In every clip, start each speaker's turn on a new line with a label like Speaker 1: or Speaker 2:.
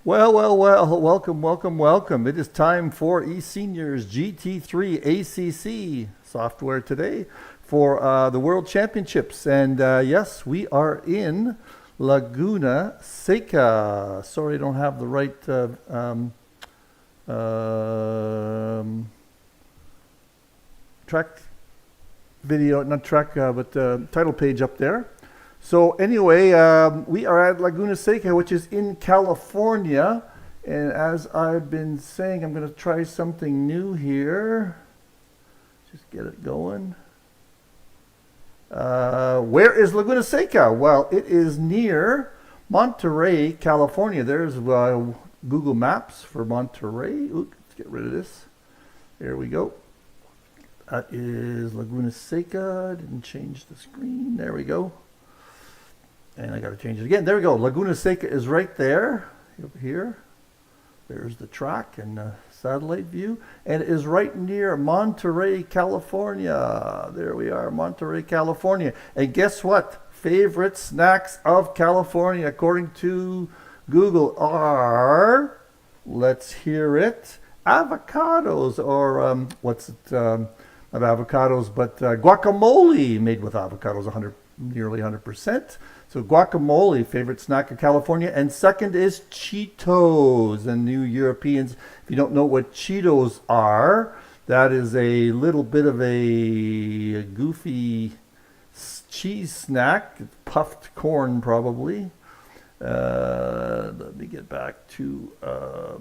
Speaker 1: Well, welcome. It is time for eSeniors GT3 ACC software today for the World Championships. And yes, we are in Laguna, Seca. Sorry, I don't have the right track video, not track, but title page up there. So anyway, we are at Laguna Seca, which is in California. And as I've been saying, I'm going to try something new here. Just get it going. Where is Laguna Seca? Well, it is near Monterey, California. There's Google Maps for Monterey. Ooh, let's get rid of this. There we go. That is Laguna Seca. Didn't change the screen. There we go. And I got to change it again. There we go. Laguna Seca is right there, over here. There's the track and the satellite view. And it is right near Monterey, California. There we are, Monterey, California. And guess what? Favorite snacks of California, according to Google, are, let's hear it, avocados, or what's it, not avocados, but guacamole made with avocados, nearly 100%. So guacamole, favorite snack of California. And second is Cheetos. And new Europeans, if you don't know what Cheetos are, that is a little bit of a goofy cheese snack. It's puffed corn, probably. Let me get back to the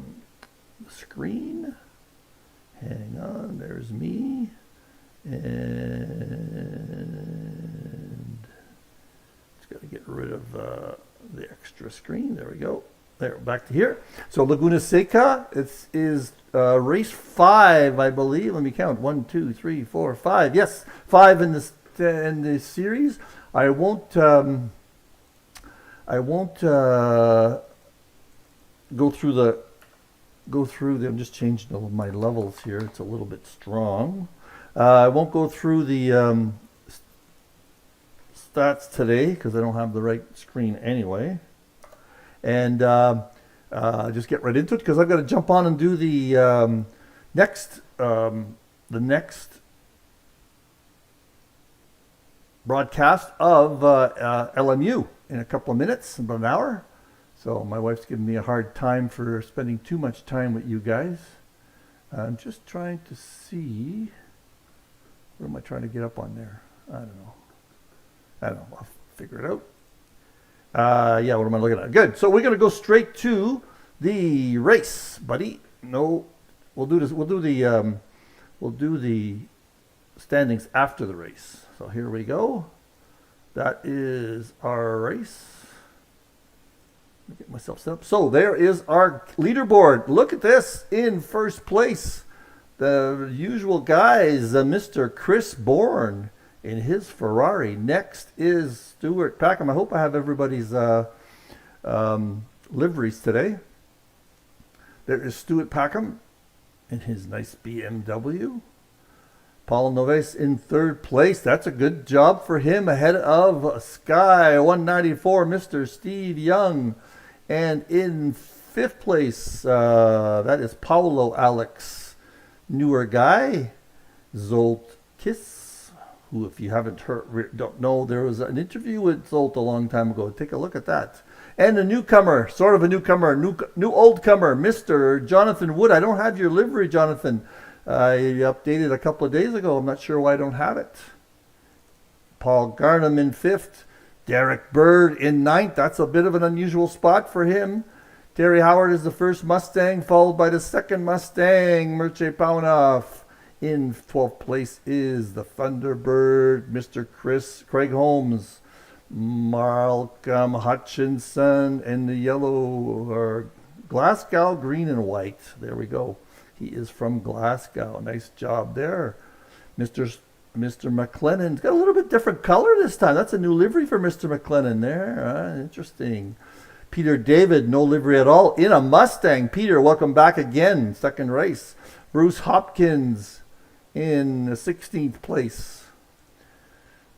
Speaker 1: screen. Hang on, there's me. And got to get rid of the extra screen. There we go. There, back to here. So Laguna Seca, it is race 5, I believe. Let me count. 1, 2, 3, 4, 5. Yes, 5 in the series. I won't go through the. I'm just changing my levels here. It's a little bit strong. I won't go through the stats today because I don't have the right screen anyway, and just get right into it because I've got to jump on and do the next broadcast of LMU in a couple of minutes, about an hour. So my wife's giving me a hard time for spending too much time with you guys. I'm just trying to see, what am I trying to get up on there? I don't know. I'll figure it out. Yeah, what am I looking at? Good. So we're going to go straight to the race, buddy. No, we'll do this. We'll do the standings after the race. So here we go. That is our race. Let me get myself set up. So there is our leaderboard. Look at this. In first place, the usual guys, Mr. Chris Bourne in his Ferrari. Next is Stuart Packham. I hope I have everybody's liveries today. There is Stuart Packham in his nice BMW. Paul Noves in third place. That's a good job for him, ahead of Sky 194, Mr. Steve Young. And in fifth place, that is Paulo Alex, newer guy, Zolt Kiss. Who, if you don't know, there was an interview with Zolt a long time ago. Take a look at that. And a newcomer, sort of a newcomer, new old comer, Mr. Jonathan Wood. I don't have your livery, Jonathan. I updated a couple of days ago. I'm not sure why I don't have it. Paul Garnham in fifth. Derek Bird in ninth. That's a bit of an unusual spot for him. Terry Howard is the first Mustang, followed by the second Mustang, Mircea Paunoff. In 12th place is the Thunderbird, Mr. Craig Holmes, Malcolm Hutchinson, and the yellow, or Glasgow, green and white. There we go. He is from Glasgow. Nice job there. Mr. McLennan's got a little bit different color this time. That's a new livery for Mr. McLennan there. Interesting. Peter David, no livery at all, in a Mustang. Peter, welcome back again. Second race. Bruce Hopkins in the 16th place.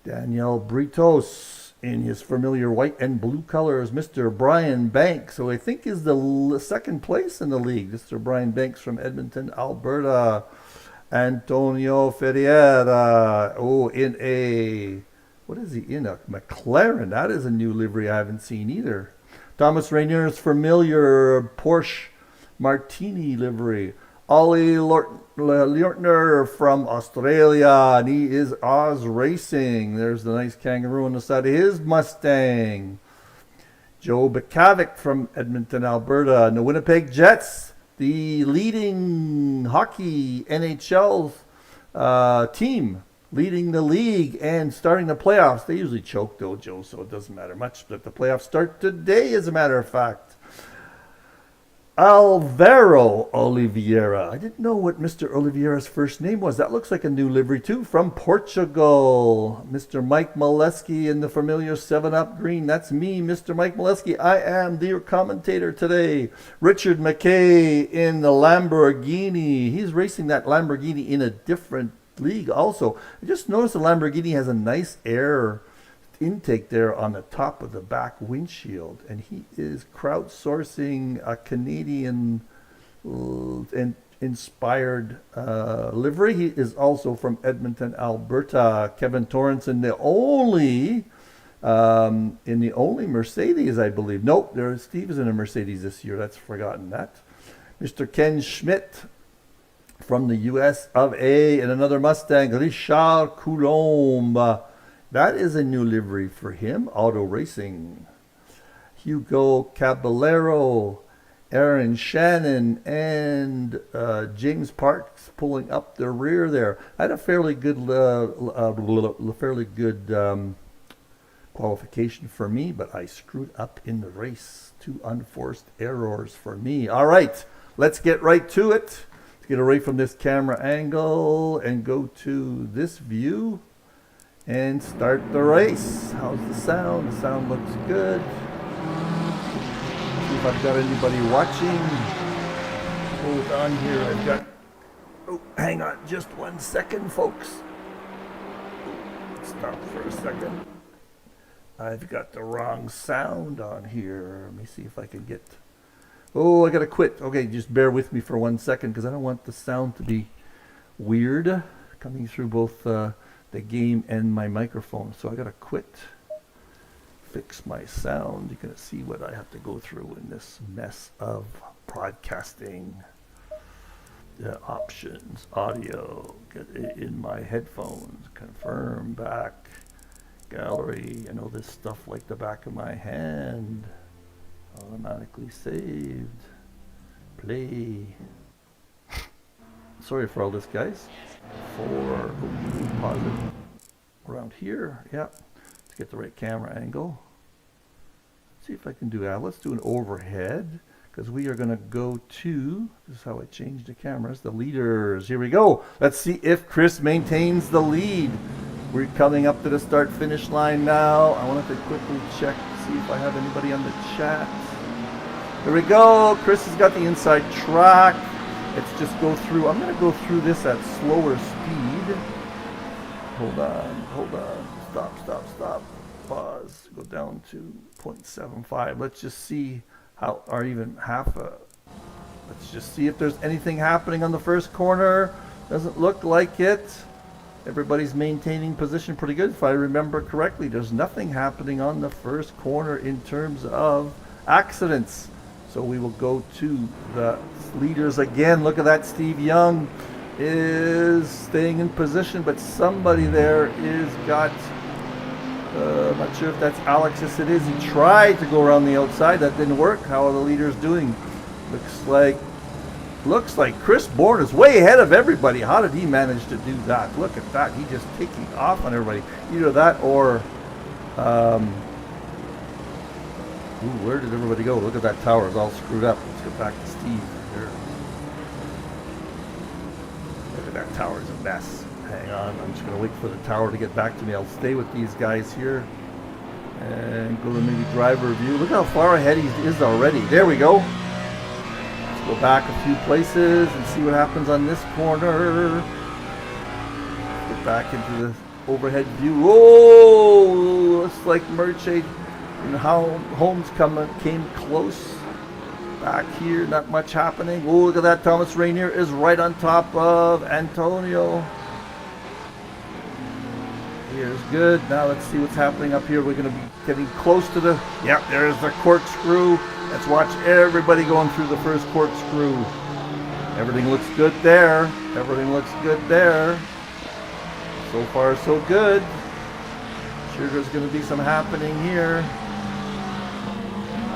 Speaker 1: Danielle Britos in his familiar white and blue colors, Mr. Brian Banks, who I think is the second place in the league. Mr. Brian Banks from Edmonton, Alberta. Antonio Ferreira, in a, what is he in? A McLaren. That is a new livery I haven't seen either. Thomas Rainier's familiar Porsche Martini livery. Ollie Liortner from Australia, and he is Oz Racing. There's the nice kangaroo on the side of his Mustang. Joe Bukavik from Edmonton, Alberta, and the Winnipeg Jets, the leading hockey NHL team, leading the league and starting the playoffs. They usually choke though, Joe, so it doesn't matter much. But the playoffs start today, as a matter of fact. Alvaro Oliveira. I didn't know what Mr. Oliveira's first name was. That looks like a new livery too, from Portugal. Mr. Mike Meleskie in the familiar 7-Up green. That's me, Mr. Mike Meleskie. I am the commentator today. Richard McKay in the Lamborghini. He's racing that Lamborghini in a different league also. I just noticed the Lamborghini has a nice air intake there on the top of the back windshield, and he is crowdsourcing a Canadian inspired livery. He is also from Edmonton, Alberta. Kevin Torrance in the only Mercedes, I believe. Nope, Steve is in a Mercedes this year. That's forgotten that. Mr. Ken Schmidt from the US of A in another Mustang. Richard Coulombe. That is a new livery for him, Auto Racing. Hugo Caballero, Aaron Shannon, and James Parks pulling up the rear there. I had a fairly good qualification for me, but I screwed up in the race. 2 unforced errors for me. All right, let's get right to it. Let's get away from this camera angle and go to this view and start the race. How's the sound? The sound looks good. See if I've got anybody watching. Hold on here. I've got, hang on just 1 second, folks. Stop for a second. I've got the wrong sound on here. Let me see if I can get, I gotta quit. Okay, just bear with me for 1 second, because I don't want the sound to be weird coming through both the game and my microphone. So I gotta quit, fix my sound. You're gonna see what I have to go through in this mess of broadcasting. The options, audio, get it in my headphones, confirm, back, gallery. I know this stuff like the back of my hand. Automatically saved, play. Sorry for all this, guys. Pause it around here. Yeah, let's get the right camera angle. Let's see if I can do that. Let's do an overhead, because we are going to go to, this is how I change the cameras, the leaders. Here we go. Let's see if Chris maintains the lead. We're coming up to the start finish line now. I wanted to quickly check to see if I have anybody on the chat. Here we go. Chris has got the inside track. Let's just go through. I'm going to go through this at slower speed. Hold on. Stop. Pause. Go down to 0.75. Let's just see how, or even let's just see if there's anything happening on the first corner. Doesn't look like it. Everybody's maintaining position pretty good. If I remember correctly, there's nothing happening on the first corner in terms of accidents. So we will go to the leaders again. Look at that. Steve Young is staying in position, but somebody there is got, I'm not sure if that's Alex. Yes, it is. He tried to go around the outside. That didn't work. How are the leaders doing? Looks like Chris Bourne is way ahead of everybody. How did he manage to do that? Look at that. He's just taking off on everybody. Either that or where did everybody go? Look at that tower. It's all screwed up. Let's get back to Steve here. Look at that tower. It's a mess. Hang on. I'm just going to wait for the tower to get back to me. I'll stay with these guys here and go to maybe driver view. Look how far ahead he is already. There we go. Let's go back a few places and see what happens on this corner. Let's get back into the overhead view. Oh, looks like Merche and Holmes came close. Back here, not much happening. Oh, look at that. Thomas Rainier is right on top of Antonio. Here's good. Now let's see what's happening up here. We're going to be getting close to the... Yeah, there's the corkscrew. Let's watch everybody going through the first corkscrew. Everything looks good there. Everything looks good there. So far, so good. Sure there's going to be some happening here.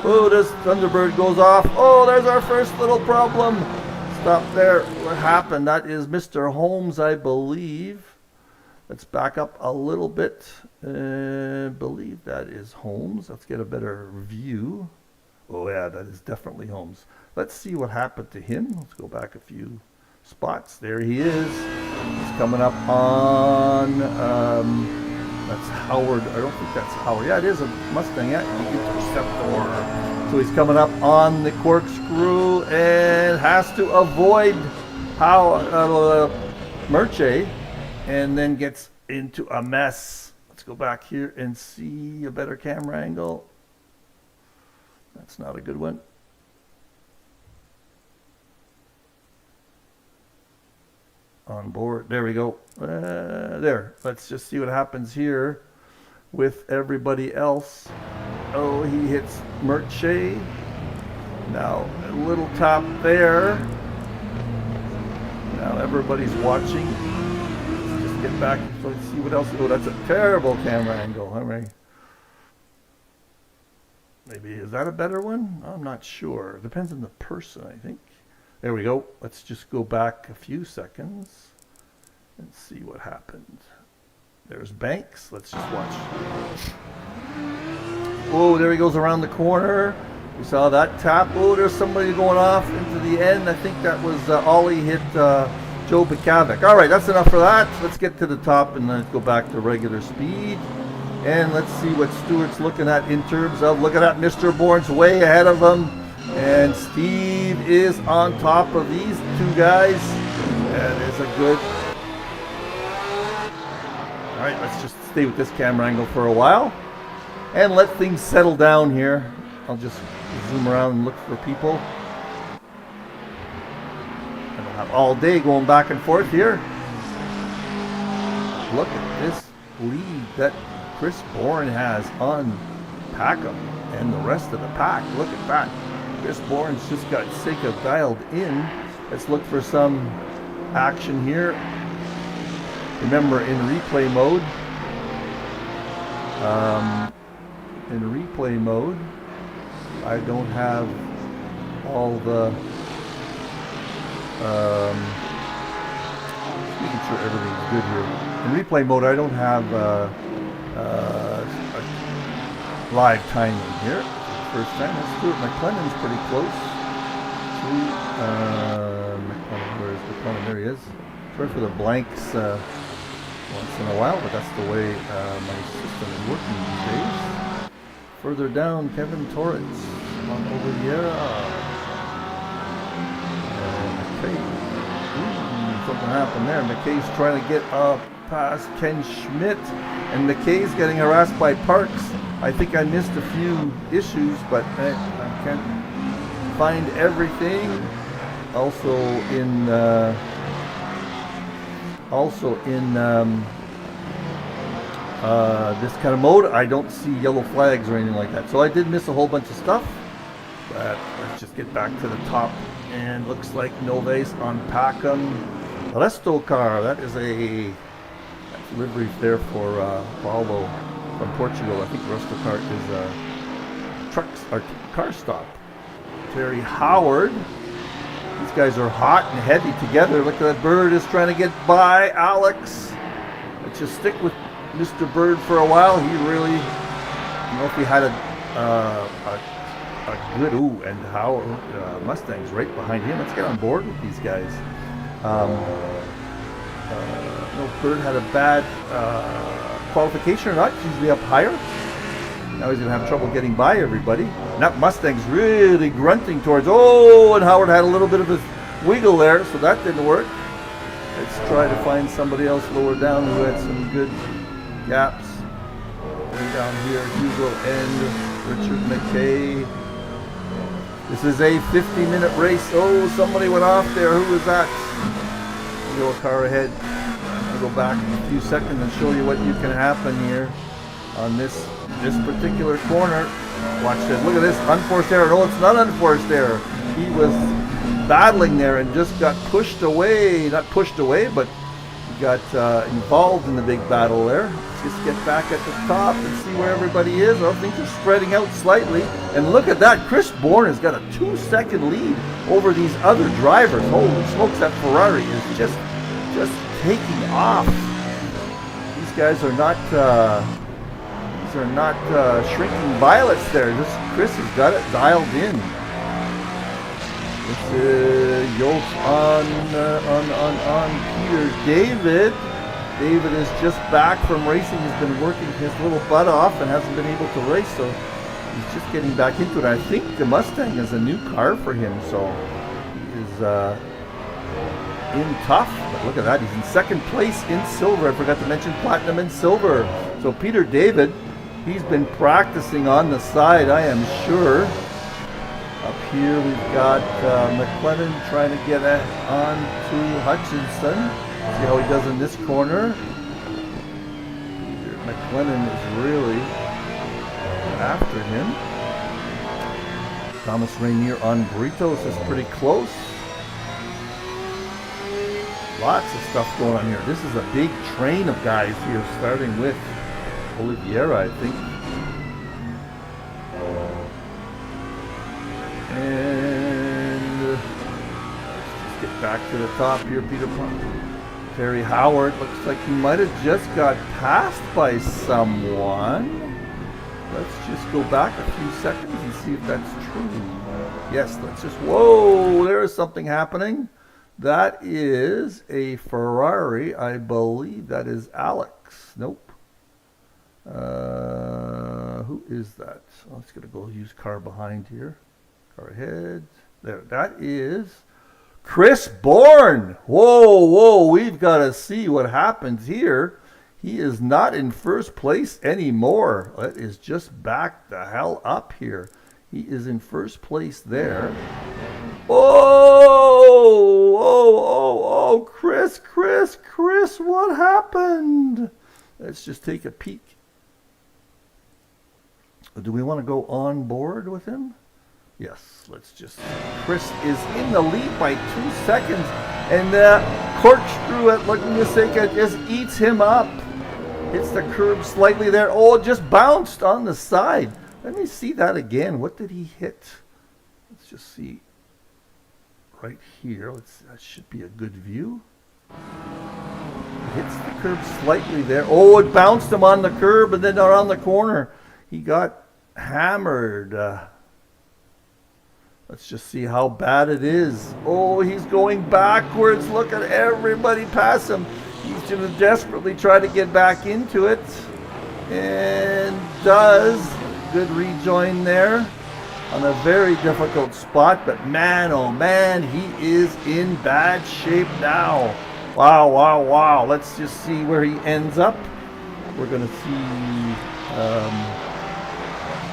Speaker 1: Oh, this Thunderbird goes off. Oh, there's our first little problem. Stop there. What happened? That is Mr. Holmes, I believe. Let's back up a little bit. I believe that is Holmes. Let's get a better view. Oh, yeah, that is definitely Holmes. Let's see what happened to him. Let's go back a few spots. There he is. He's coming up on... that's Howard. I don't think that's Howard. Yeah, it is a Mustang. Yeah, Interceptor. So he's coming up on the corkscrew and has to avoid Merche, and then gets into a mess. Let's go back here and see a better camera angle. That's not a good one. On board. There we go. There. Let's just see what happens here with everybody else. Oh, he hits Merche. Now, a little tap there. Now everybody's watching. Let's just get back and see what else. Oh, that's a terrible camera angle. All right. Maybe, is that a better one? I'm not sure. Depends on the person, I think. There we go. Let's just go back a few seconds and see what happened. There's Banks. Let's just watch. Oh, there he goes around the corner. We saw that tap. Oh, there's somebody going off into the end. I think that was Ollie hit Joe Bukavik. All right, that's enough for that. Let's get to the top and then go back to regular speed. And let's see what Stewart's looking at in terms of, look at that, Mr. Bourne's way ahead of him. And Steve is on top of these two guys. That is a good... All right, let's just stay with this camera angle for a while and let things settle down here. I'll just zoom around and look for people. I don't have all day going back and forth here. Look at this lead that Chris Bourne has on Packham and the rest of the pack. Look at that. Chris Bourne's just got Seca dialed in. Let's look for some action here. Remember, in replay mode, I don't have all the making sure everything's good here. In replay mode, I don't have live timing here. First time. Let's do it. McLennan's pretty close to McLennan. Where is McLennan? There he is. Sorry for the blanks once in a while, but that's the way my system is working these days. Further down, Kevin Torres on Oliveira. McKay. Something happened there. McKay's trying to get past Ken Schmidt, and McKay's getting harassed by Parks. I think I missed a few issues, but I can't find everything. Also in this kind of mode, I don't see yellow flags or anything like that. So I did miss a whole bunch of stuff. But let's just get back to the top. And looks like Noves on Packham. Resto car. That is a livery there for Paulo from Portugal. I think Resto car is a trucks or car stop. Terry Howard. These guys are hot and heavy together. Look at that. Bird is trying to get by Alex. Let's just stick with Mr. Bird for a while. He really, you know, if he had a good, and Howard Mustang's right behind him. Let's get on board with these guys. No, Bird had a bad qualification or not. He's usually up higher. Now he's going to have trouble getting by everybody. And that Mustang's really grunting towards... Oh, and Howard had a little bit of a wiggle there, so that didn't work. Let's try to find somebody else lower down who had some good gaps. Way down here, Hugo and Richard McKay. This is a 50-minute race. Oh, somebody went off there. Who was that? Go a car ahead. I'll go back a few seconds and show you what you can happen here on this particular corner. Watch this. Look at this unforced error. No, it's not unforced error. He was battling there and just got pushed away. Not pushed away, but he got involved in the big battle there. Let's just get back at the top and see where everybody is. I think they're spreading out slightly. And look at that. Chris Bourne has got a 2-second lead over these other drivers. Holy smokes, that Ferrari is just taking off. These guys are not shrinking violets there. Chris has got it dialed in. This is Yost on Peter David. David is just back from racing. He's been working his little butt off and hasn't been able to race, so he's just getting back into it. I think the Mustang is a new car for him, so he is in tough. But look at that, he's in second place in silver. I forgot to mention platinum and silver. So Peter David, he's been practicing on the side, I am sure. Up here we've got McLennan trying to get on to Hutchinson. See how he does in this corner. Peter McLennan is really after him. Thomas Rainier on Britos is pretty close. Lots of stuff going on here. This is a big train of guys here, starting with Oliveira, I think. And let's just get back to the top here. Terry Howard looks like he might have just got passed by someone. Let's just go back a few seconds and see if that's true. Yes, let's just, whoa, there is something happening. That is a Ferrari. I believe that is Alex. Nope. Who is that? Oh, let's get a go use car behind here. Car ahead. There. That is Chris Bourne. Whoa, whoa. We've got to see what happens here. He is not in first place anymore. That is just back the hell up here. He is in first place there. Oh, Chris, what happened? Let's just take a peek. Do we want to go on board with him? Yes, let's just... Chris is in the lead by 2 seconds, and the corkscrew at Laguna Seca just eats him up. Hits the curb slightly there. Oh, it just bounced on the side. Let me see that again. What did he hit? Let's just see. Right here. That should be a good view. Hits the curb slightly there. Oh, it bounced him on the curb and then around the corner. He got hammered. Let's just see how bad it is. Oh, he's going backwards. Look at everybody pass him. He's going to desperately try to get back into it. And does. Good rejoin there on a very difficult spot. But man, oh man, he is in bad shape now. Wow. Let's just see where he ends up. We're going to see...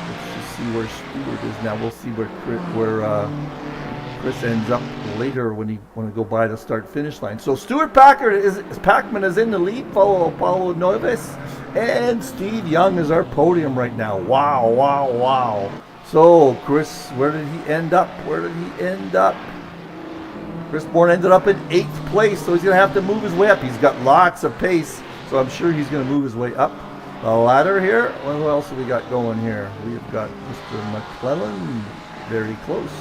Speaker 1: let's just see where Stewart is now. We'll see where Chris ends up later when he go by the start-finish line. So Stuart Packman is in the lead, followed by Paulo Noves, and Steve Young is our podium right now. Wow. So Chris, where did he end up? Chris Bourne ended up in 8th place, so he's going to have to move his way up. He's got lots of pace, so I'm sure he's going to move his way up the ladder here. What else have we got going here? We've got Mr. McClellan very close.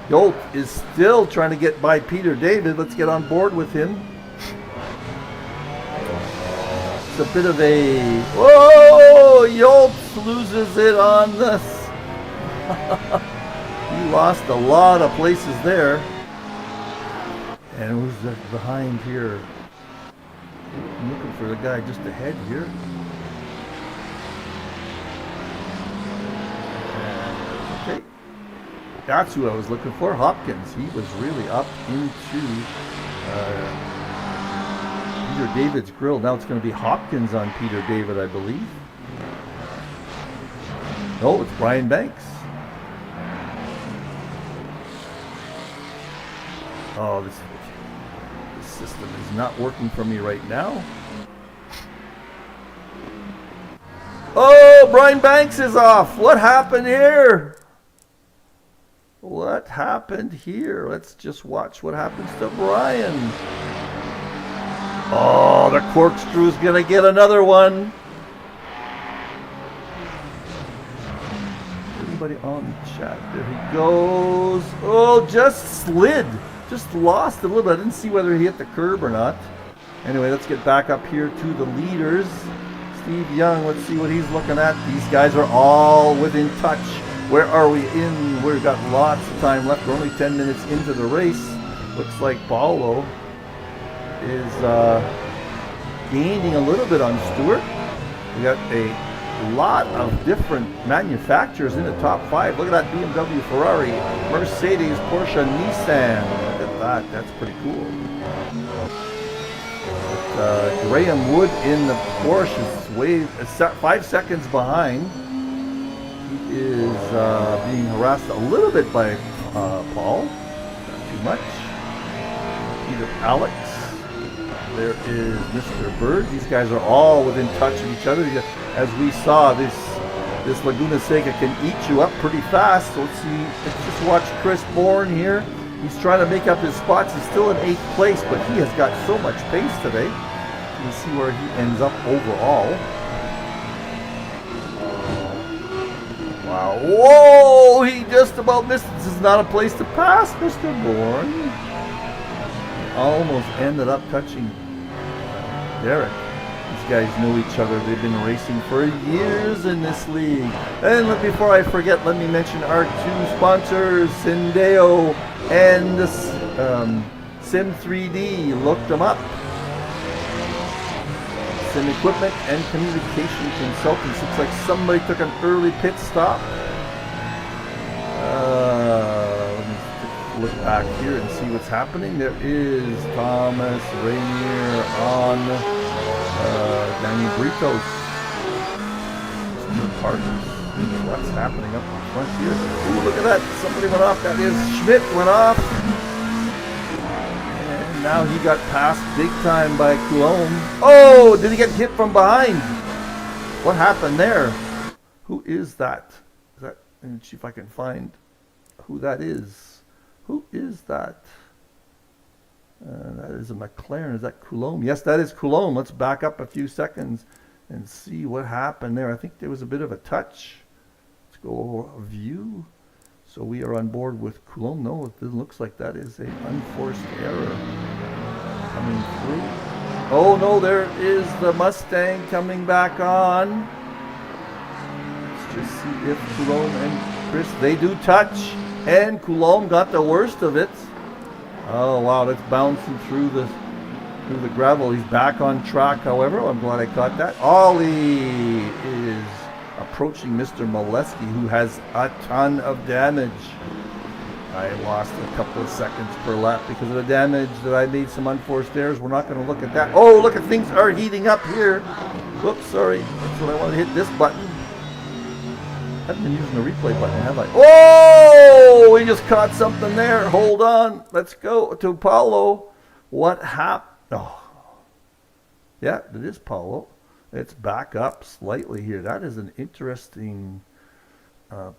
Speaker 1: Yolt is still trying to get by Peter David. Let's get on board with him. It's a bit of a... Whoa! Yolt loses it on this. He lost a lot of places there. And who's that behind here? I'm looking for the guy just ahead here. Okay. That's who I was looking for. Hopkins. He was really up into... he Peter David's grill. Now it's going to be Hopkins on Peter David, I believe. No, it's Brian Banks. Oh, this system is not working for me right now. Oh, Brian Banks is off. What happened here? What happened here? Let's just watch what happens to Brian. Oh, the corkscrew's going to get another one. Anybody on the chat? There he goes. Oh, just slid. Just lost a little bit. I didn't see whether he hit the curb or not. Anyway, let's get back up here to the leaders. Steve Young, let's see what he's looking at. These guys are all within touch. Where are we in? We've got lots of time left. We're only 10 minutes into the race. Looks like Paulo is gaining a little bit on Stewart. We got a lot of different manufacturers in the top 5. Look at that BMW, Ferrari, Mercedes, Porsche, Nissan. Look at that. That's pretty cool. Graham Wood in the Porsche is way 5 seconds behind. He is being harassed a little bit by Paul. Not too much. Either Alex. There is Mr. Bird. These guys are all within touch of each other. As we saw, this Laguna Seca can eat you up pretty fast. So let's see. Let's just watch Chris Bourne here. He's trying to make up his spots. He's still in 8th place, but he has got so much pace today. You can see where he ends up overall. Wow. Whoa! He just about missed it. This is not a place to pass, Mr. Bourne. He almost ended up touching Derek. These guys know each other. They've been racing for years in this league. And before I forget, let me mention our 2 sponsors, Syndeo and Sim3D. Look them up. Sim Equipment and Communication Consultants. Looks like somebody took an early pit stop. Let me look back here and see what's happening. There is Thomas Rainier on Danny Britos. New partners. What's happening up front here? Ooh, look at that. Somebody went off. That is Schmidt went off. And now he got passed big time by Coulomb. Oh, did he get hit from behind? What happened there? Who is that? Let me see if I can find who that is. Who is that? That is a McLaren. Is that Coulomb? Yes, that is Coulomb. Let's back up a few seconds and see what happened there. I think there was a bit of a touch. Let's go over a view. So we are on board with Coulomb. No, it looks like that is an unforced error coming through. Oh no, there is the Mustang coming back on. Let's just see if Coulomb and Chris, they do touch. And Coulomb got the worst of it. Oh wow, that's bouncing through the gravel. He's back on track, however. I'm glad I caught that. Ollie is approaching Mr. Meleskie, who has a ton of damage. I lost a couple of seconds per lap because of the damage that I made some unforced errors. We're not going to look at that. Oh, look at things are heating up here. Whoops, sorry. That's what I want to hit this button. I haven't been using the replay button, have I? Oh, we just caught something there. Hold on. Let's go to Paulo. What happened? Oh, yeah, it is Paulo. It's back up slightly here. That is an interesting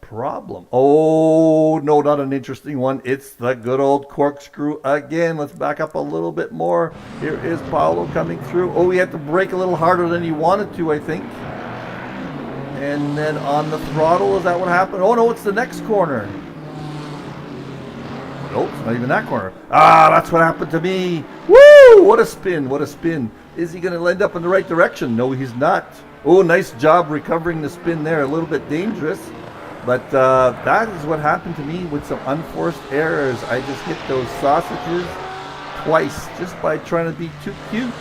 Speaker 1: problem. Oh, no, not an interesting one. It's the good old corkscrew again. Let's back up a little bit more. Here is Paulo coming through. Oh, he had to brake a little harder than he wanted to, I think. And then on the throttle, is that what happened? Oh, no, it's the next corner. Nope, it's not even that corner. Ah, that's what happened to me. Woo! What a spin, what a spin. Is he going to end up in the right direction? No, he's not. Oh, nice job recovering the spin there. A little bit dangerous. But that is what happened to me with some unforced errors. I just hit those sausages twice just by trying to be too cute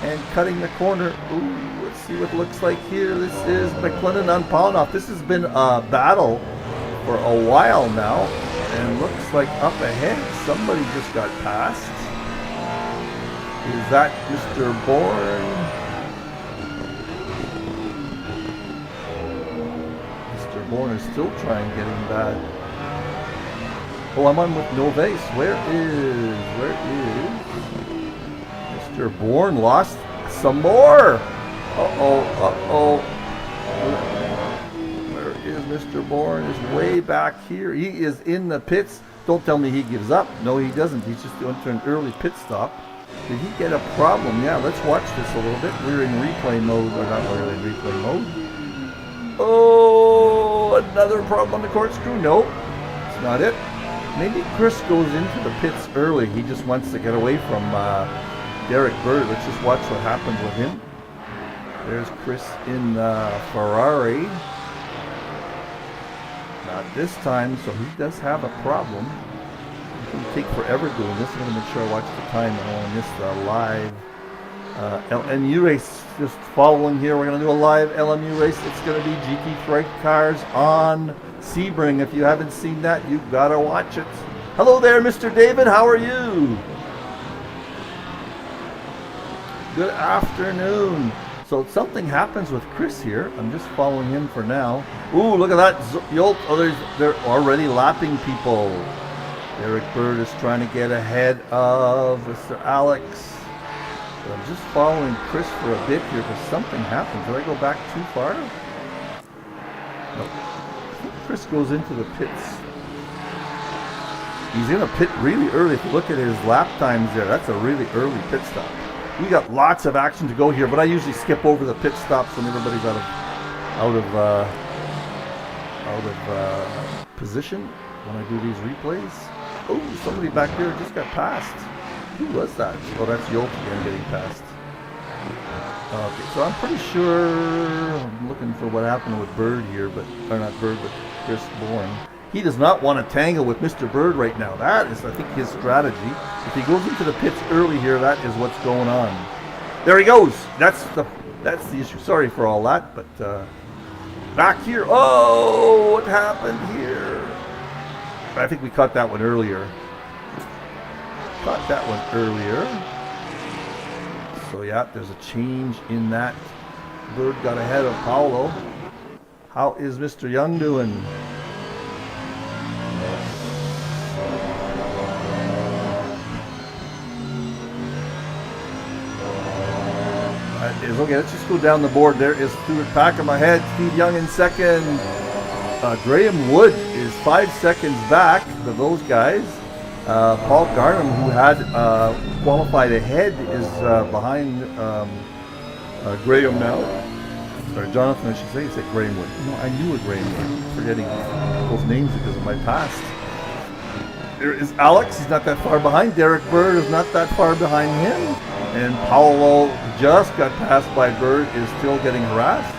Speaker 1: and cutting the corner. Ooh, let's see what it looks like here. This is McLennan on Polinoff. This has been a battle for a while now. And looks like up ahead, somebody just got passed. Is that Mr. Bourne? Mr. Bourne is still trying getting that. Oh, I'm on with Novace. Where is Mr. Bourne? Lost some more. Uh-oh. Where is Mr. Bourne? Is way back here. He is in the pits. Don't tell me he gives up. No, he doesn't. He's just going to an early pit stop. Did he get a problem? Yeah, let's watch this a little bit. We're in replay mode. Or not really in replay mode. Oh, another problem on the corkscrew? Nope. It's not it. Maybe Chris goes into the pits early. He just wants to get away from Derek Bird. Let's just watch what happens with him. There's Chris in Ferrari. Not this time, so he does have a problem. It's going to take forever doing this. I'm going to make sure I watch the time. I don't want to miss the live LMU race. Just following here, we're going to do a live LMU race. It's going to be GT3 cars on Sebring. If you haven't seen that, you've got to watch it. Hello there, Mr. David. How are you? Good afternoon. So something happens with Chris here. I'm just following him for now. Ooh, look at that. Yolt. Oh, they're already lapping people. Derek Bird is trying to get ahead of Mr. Alex. But I'm just following Chris for a bit here because something happened. Did I go back too far? No. I think Chris goes into the pits. He's in a pit really early. If you look at his lap times there, that's a really early pit stop. We got lots of action to go here, but I usually skip over the pit stops when everybody's out of position when I do these replays. Oh, somebody back there just got passed. Who was that? Oh, that's Yolt again getting passed. Okay, so I'm pretty sure I'm looking for what happened with Bird here, but not Bird, but Chris Bourne. He does not want to tangle with Mr. Bird right now. That is, I think, his strategy. If he goes into the pits early here, that is what's going on. There he goes. That's the issue. Sorry for all that, but back here. Oh, what happened here? I think we caught that one earlier. So yeah, there's a change in that. Bird got ahead of Paolo. How is Mr. Young doing? Okay, let's just go down the board. There is Stuart Packham ahead, Steve Young in second. Graham Wood is 5 seconds back of those guys. Paul Garnham, who had qualified ahead, is behind Graham now. Or Jonathan, I should say. He said Graham Wood. No, I knew a Graham Wood. I'm forgetting those names because of my past. There is Alex. He's not that far behind. Derek Bird is not that far behind him. And Paolo just got passed by Bird, is still getting harassed.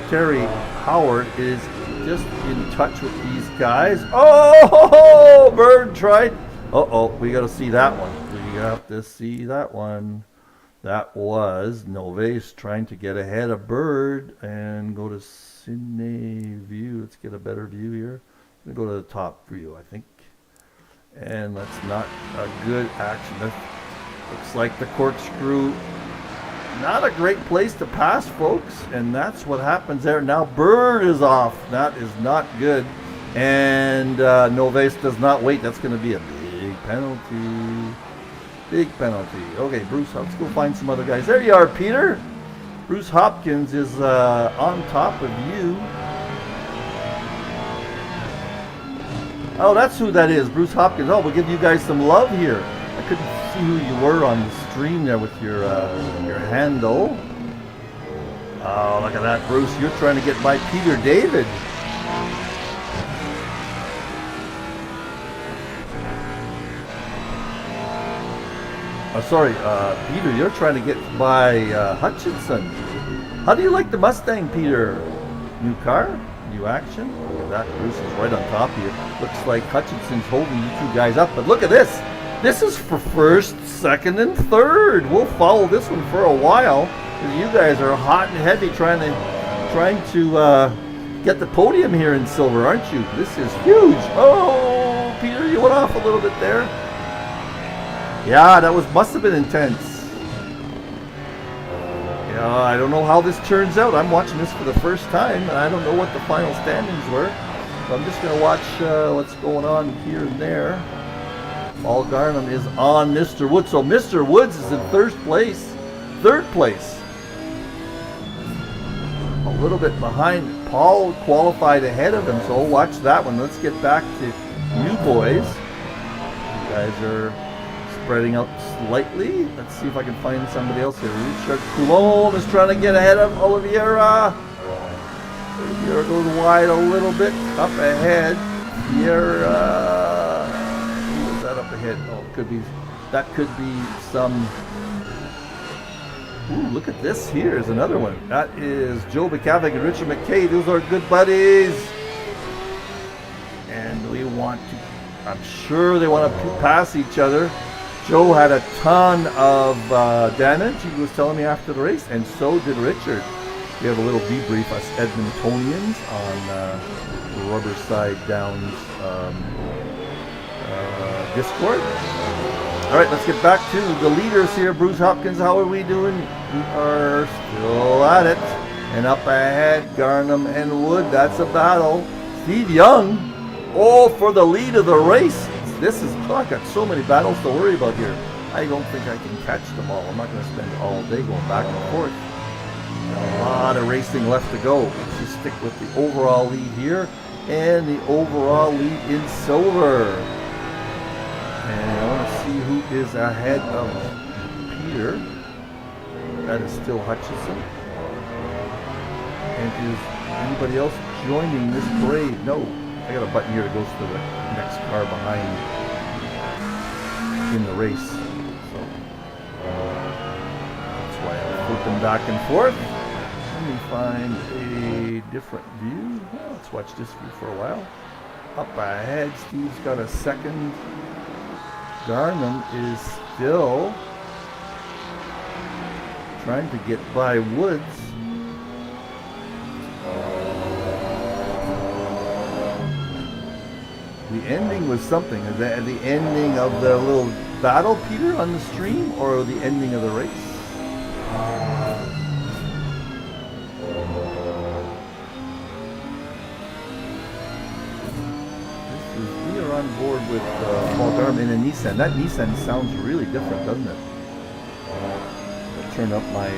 Speaker 1: Terry Howard is just in touch with these guys. Oh, Bird tried. Uh-oh, we got to see that one. We have to see that one. That was Novace trying to get ahead of Bird and go to Cine View. Let's get a better view here. I'm going to go to the top view, I think. And that's not a good action. That looks like the corkscrew. Not a great place to pass, folks. And that's what happens there. Now Bird is off. That is not good. And Novace does not wait. That's going to be a big penalty. Big penalty. Okay, Bruce, let's go find some other guys. There you are, Peter. Bruce Hopkins is on top of you. Oh, that's who that is, Bruce Hopkins. Oh, we'll give you guys some love here. I couldn't see who you were on the stream there with your handle. Oh, look at that, Bruce. You're trying to get by Peter David. Sorry, Peter, you're trying to get by Hutchinson. How do you like the Mustang, Peter? New car? New action? Look at that. Bruce is right on top here. Looks like Hutchinson's holding you two guys up. But look at this. This is for first, second, and third. We'll follow this one for a while. You guys are hot and heavy trying to get the podium here in silver, aren't you? This is huge. Oh, Peter, you went off a little bit there. Yeah, that must have been intense. Yeah, I don't know how this turns out. I'm watching this for the first time, and I don't know what the final standings were. So I'm just going to watch what's going on here and there. Paul Garnham is on Mr. Woods. So Mr. Woods is in third place. Third place. A little bit behind. Paul qualified ahead of him, so watch that one. Let's get back to you boys. You guys are spreading out slightly. Let's see if I can find somebody else here. Richard Coulomb is trying to get ahead of Oliveira. Oliveira goes wide a little bit. Up ahead. Here, who is that up ahead? Oh, that could be some. Ooh, look at this. Here's another one. That is Joe Bukavik and Richard McKay. Those are good buddies. And we want to, I'm sure they want to pass each other. Joe had a ton of damage, he was telling me after the race, and so did Richard. We have a little debrief, us Edmontonians, on the Rubber Side Downs Discord. All right, let's get back to the leaders here. Bruce Hopkins, how are we doing? We are still at it. And up ahead, Garnham and Wood. That's a battle. Steve Young, all for the lead of the race. This is, oh, I've got so many battles to worry about here. I don't think I can catch them all. I'm not going to spend all day going back and forth. A lot of racing left to go. Let's just stick with the overall lead here. And the overall lead in silver. And I want to see who is ahead of Peter. That is still Hutchison. And is anybody else joining this parade? No. I got a button here that goes to the next car behind in the race. So that's why I'm flipping back and forth. Let me find a different view. Well, let's watch this view for a while. Up ahead, Steve's got a second. Garnham is still trying to get by Woods. The ending was something. Is that the ending of the little battle, Peter, on the stream, or the ending of the race? We are on board with Paul Garnham in a Nissan. That Nissan sounds really different, doesn't it? I'll turn up my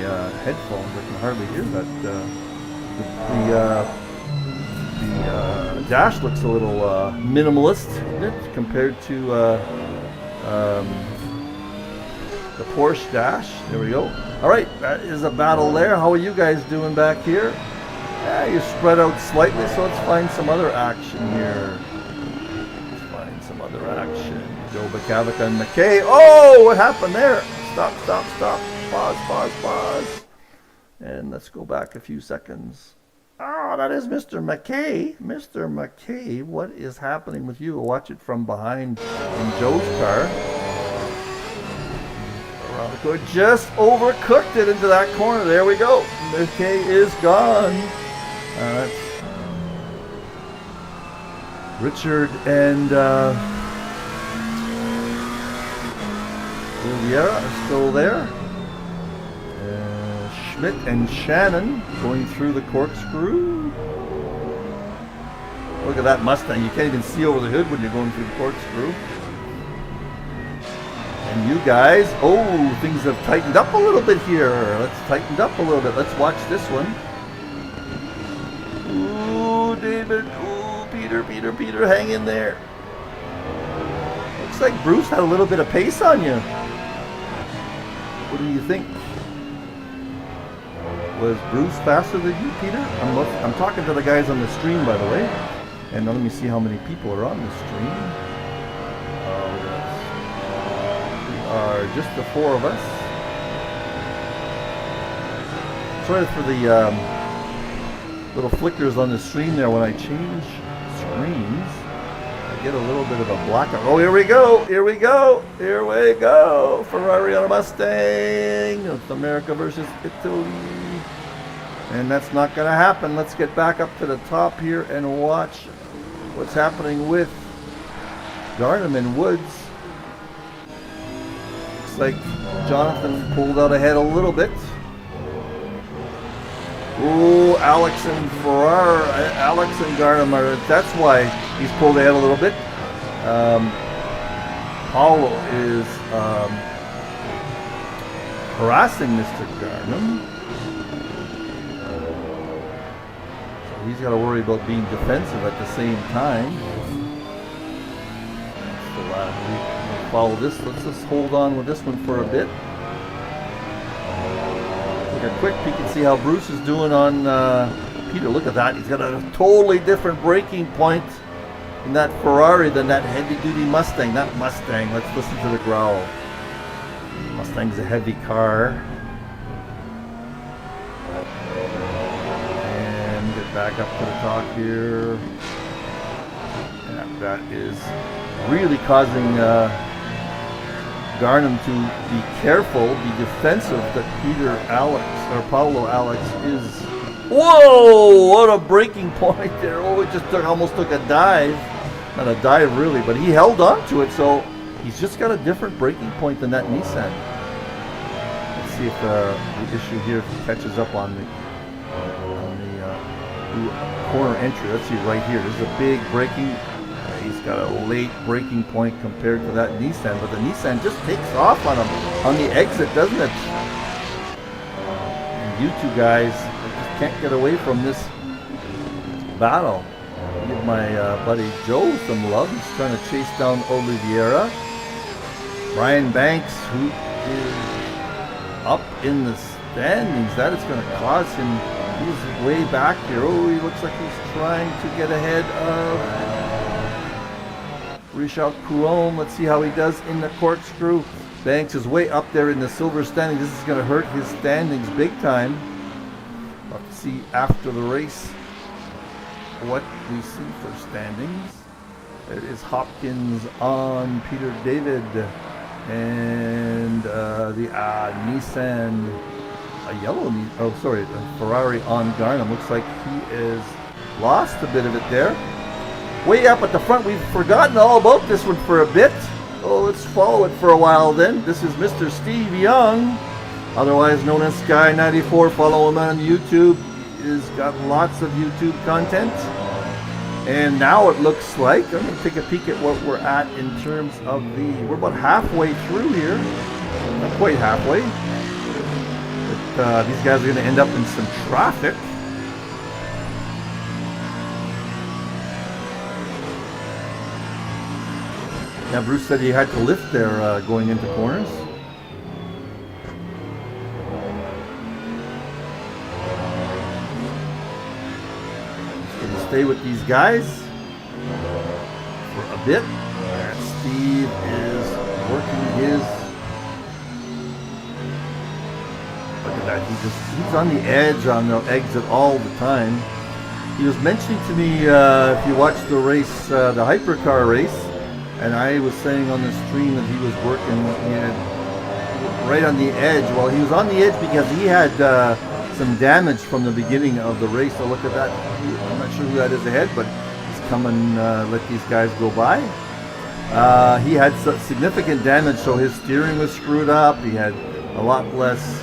Speaker 1: headphones. I can hardly hear that. The dash looks a little minimalist, isn't it, compared to the Porsche dash. There we go. All right, that is a battle there. How are you guys doing back here? Yeah, you're spread out slightly, so let's find some other action here. Let's find some other action. Joe Bukavik and McKay. Oh, what happened there? Stop, stop, stop. Pause, pause, pause. And let's go back a few seconds. Oh, that is Mr. McKay. Mr. McKay, what is happening with you? We'll watch it from behind in Joe's car. Around the corner. Just overcooked it into that corner. There we go. McKay is gone. That's Richard and Oliveira are still there. Schmidt and Shannon going through the corkscrew. Look at that Mustang. You can't even see over the hood when you're going through the corkscrew. And you guys, oh, things have tightened up a little bit here. Let's tighten up a little bit. Let's watch this one. Ooh, David. Ooh, Peter, hang in there. Looks like Bruce had a little bit of pace on you. What do you think? Was Bruce faster than you, Peter? I'm talking to the guys on the stream, by the way. And let me see how many people are on the stream. We are just the four of us. Sorry for the little flickers on the stream there. When I change screens, I get a little bit of a blackout. Oh, here we go. Here we go. Here we go. Ferrari on a Mustang. North America versus Italy. And that's not going to happen. Let's get back up to the top here and watch what's happening with Garnham and Woods. looks like Jonathan pulled out ahead a little bit. Oh, Alex and Garnham are, that's why he's pulled ahead a little bit. Paulo is harassing Mr. Garnham. So he's got to worry about being defensive at the same time. So we'll follow this. Let's just hold on with this one for a bit. A quick peek and see how Bruce is doing on Peter. Look at that. He's got a totally different braking point in that Ferrari than that heavy-duty Mustang. That Mustang, let's listen to the growl. Mustang's a heavy car. And get back up to the top here. And that is really causing Garnham to be careful, be defensive, that Paulo Alex is. Whoa! What a braking point there! Oh, it just almost took a dive. Not a dive really, but he held on to it, so he's just got a different braking point than that Nissan. Let's see if the issue here, if he catches up on the corner entry. Let's see right here. There's a big braking. He's got a late braking point compared to that Nissan, but the Nissan just takes off on him on the exit, doesn't it? And you two guys just can't get away from this battle. I'll give my buddy Joe some love. He's trying to chase down Oliveira. Brian Banks, who is up in the standings, that is going to cause him. He's way back here. Oh, he looks like he's trying to get ahead of Richard Coulomb. Let's see how he does in the corkscrew. Banks is way up there in the silver standing. This is going to hurt his standings big time. We'll have to see after the race what we see for standings. There is Hopkins on Peter David. And the Nissan, a Ferrari on Garnham. Looks like he is lost a bit of it there. Way up at the front, we've forgotten all about this one for a bit. Oh, let's follow it for a while then. This is Mr. Steve Young, otherwise known as Sky94. Follow him on YouTube. He's got lots of YouTube content. And now it looks like, I'm going to take a peek at what we're at in terms of we're about halfway through here. Not quite halfway. But these guys are going to end up in some traffic. Yeah, Bruce said he had to lift there going into corners. Just going to stay with these guys for a bit. And Steve is working his. Look at that! He's on the edge on the exit all the time. He was mentioning to me if you watch the race, the hypercar race. And I was saying on the stream that he was working right on the edge. Well, he was on the edge because he had some damage from the beginning of the race. So look at that. I'm not sure who that is ahead, but he's coming, let these guys go by. He had significant damage, so his steering was screwed up. He had a lot less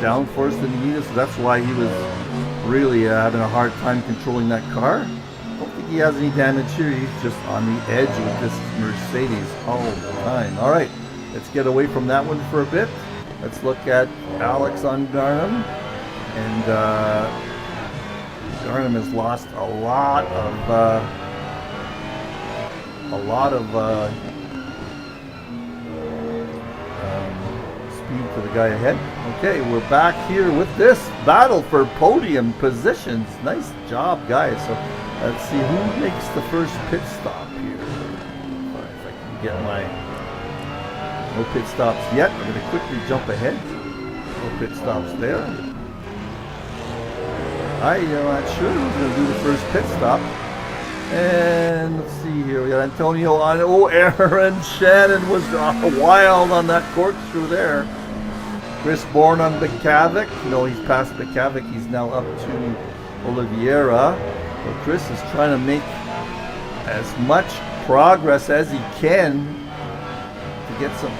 Speaker 1: downforce than he needed, so that's why he was really having a hard time controlling that car. I don't think he has any damage here. He's just on the edge with this Mercedes all the time. All right, let's get away from that one for a bit. Let's look at Alex on Garnham. And Garnham has lost a lot of speed to the guy ahead. Okay, we're back here with this battle for podium positions. Nice job, guys. So let's see who makes the first pit stop here. If I can get no pit stops yet. I'm going to quickly jump ahead. No pit stops there. I'm not sure who's going to do the first pit stop. And let's see here. We got Antonio on. Oh, Aaron Shannon was wild on that corkscrew there. Chris Bourne on Bekavik. No, he's past Bekavik. He's now up to Oliveira. So Chris is trying to make as much progress as he can to get some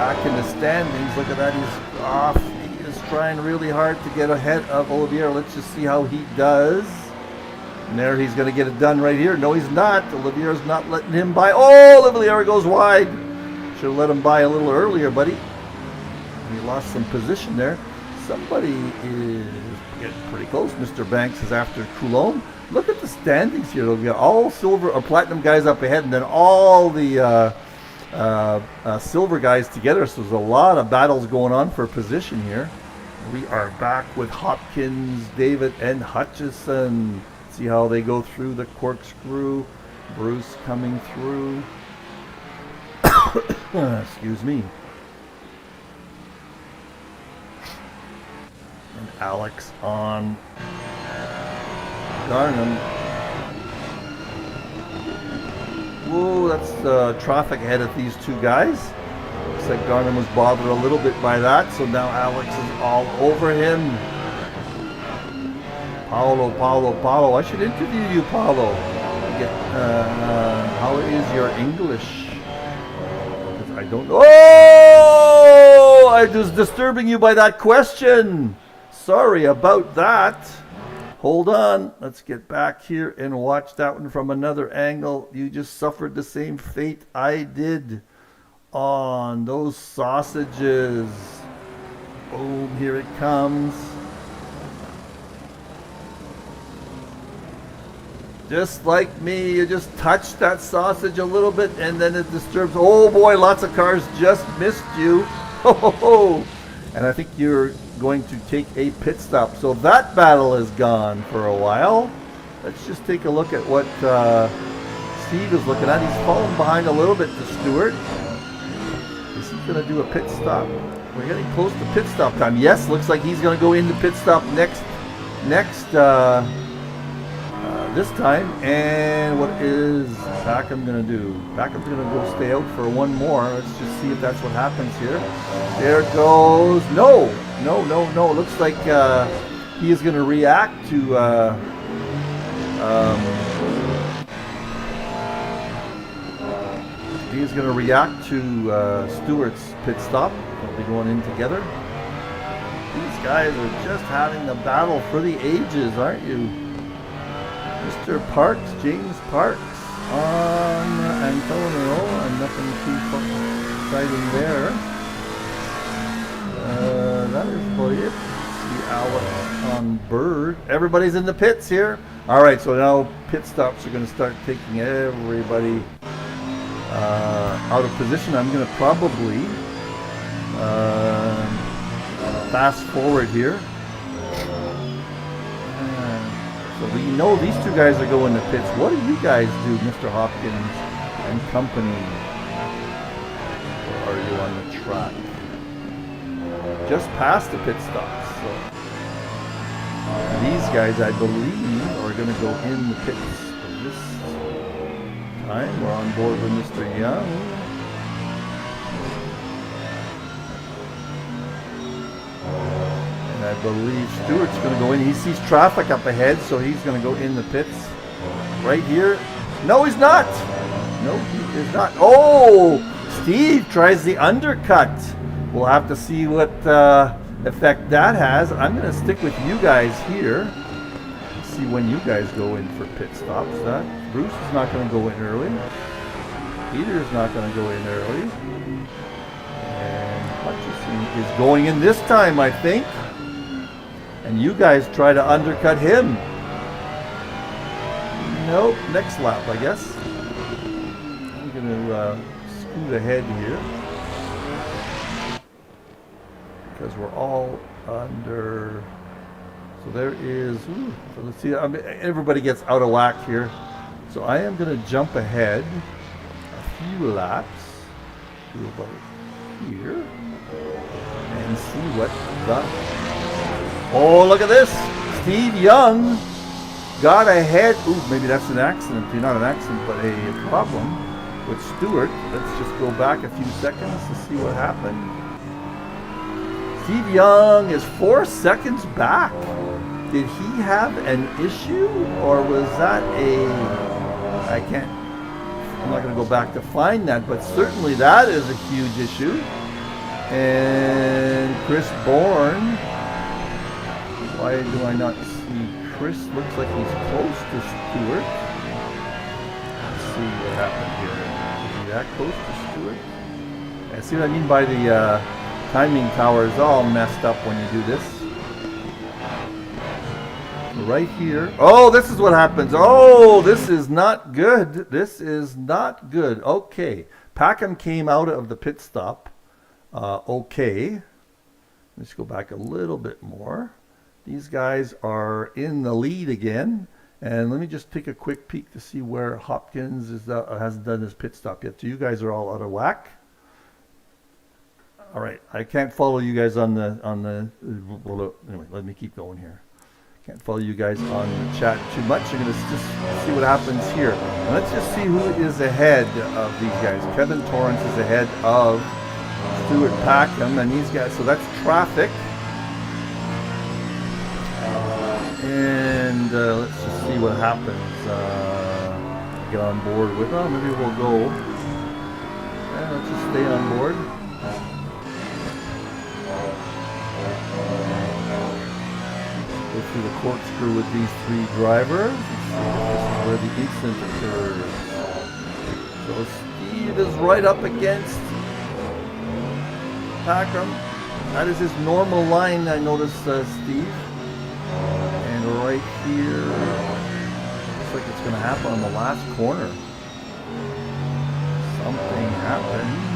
Speaker 1: back in the standings. Look at that, he's off. He is trying really hard to get ahead of Olivier. Let's just see how he does. And there, he's going to get it done right here. No, he's not. Olivier's not letting him by. Oh, Olivier goes wide. Should have let him by a little earlier, buddy. He lost some position there. Somebody is getting pretty close. Mr. Banks is after Coulomb. Look at the standings here. We've got all silver or platinum guys up ahead, and then all the silver guys together. So there's a lot of battles going on for position here. We are back with Hopkins, David, and Hutchison. See how they go through the corkscrew. Bruce coming through. Excuse me. And Alex on Garnham. Whoa, that's traffic ahead of these two guys. Looks like Garnham was bothered a little bit by that, so now Alex is all over him. Paulo. I should interview you, Paulo. How is your English? I don't know. Oh! I was disturbing you by that question. Sorry about that. Hold on. Let's get back here and watch that one from another angle. You just suffered the same fate I did on those sausages. Boom, here it comes. Just like me, you just touch that sausage a little bit and then it disturbs. Oh boy, lots of cars just missed you. Ho, ho, ho. And I think you're going to take a pit stop. So that battle is gone for a while. Let's just take a look at what Steve is looking at. He's fallen behind a little bit to Stewart. Is he going to do a pit stop? We're getting close to pit stop time. Yes, looks like he's going to go into pit stop this time. And what is Packham going to do? Packham's going to go stay out for one more. Let's just see if that's what happens here. There it goes. No. It looks like he is going to react to Stewart's pit stop. They'll be going in together. These guys are just having the battle for the ages, aren't you? Mr. Parks, James Parks on Antonio, and nothing too exciting there. That is about it. See Alex on Bird. Everybody's in the pits here. All right, so now pit stops are going to start taking everybody out of position. I'm going to probably fast forward here. So we know these two guys are going to pits. What do you guys do, Mr. Hopkins and company? Or are you on the track? Just past the pit stops. So these guys, I believe, are going to go in the pits this time. We're on board with Mr. Young. I believe Stewart's going to go in. He sees traffic up ahead, so he's going to go in the pits right here. No, he's not. No, he is not. Oh, Steve tries the undercut. We'll have to see what effect that has. I'm going to stick with you guys here. See when you guys go in for pit stops. Bruce is not going to go in early. Peter's not going to go in early. And Hutchison is going in this time, I think. And you guys try to undercut him. Nope, next lap, I guess. I'm going to scoot ahead here. Because we're all under... So there is... Ooh, so let's see. Everybody gets out of whack here. So I am going to jump ahead a few laps to about here. And see what the... Oh, look at this. Steve Young got ahead. Ooh, maybe that's an accident. Not an accident, but a problem with Stewart. Let's just go back a few seconds to see what happened. Steve Young is 4 seconds back. Did he have an issue? Or was that I'm not going to go back to find that, but certainly that is a huge issue. And Chris Bourne. Why do I not see Chris? Looks like he's close to Stewart. Let's see what happened here. Is he that close to Stewart? And see what I mean by the timing tower is all messed up when you do this. Right here. Oh, this is what happens. Oh, this is not good. This is not good. Okay. Packham came out of the pit stop. Okay. Let's go back a little bit more. These guys are in the lead again. And let me just take a quick peek to see where Hopkins hasn't done his pit stop yet. So you guys are all out of whack. All right. I can't follow you guys on the well, anyway, let me keep going here. Can't follow you guys on the chat too much. You're going to just see what happens here. And let's just see who is ahead of these guys. Kevin Torrance is ahead of Stuart Packham and these guys. So that's traffic. And let's just see what happens. Get on board with. Oh, maybe we'll go. Yeah, let's just stay on board. Go through the corkscrew with these three drivers. This is where the incident occurs. So Steve is right up against Packham. That is his normal line, I noticed, Steve. And right here, looks like it's going to happen on the last corner. Something happened.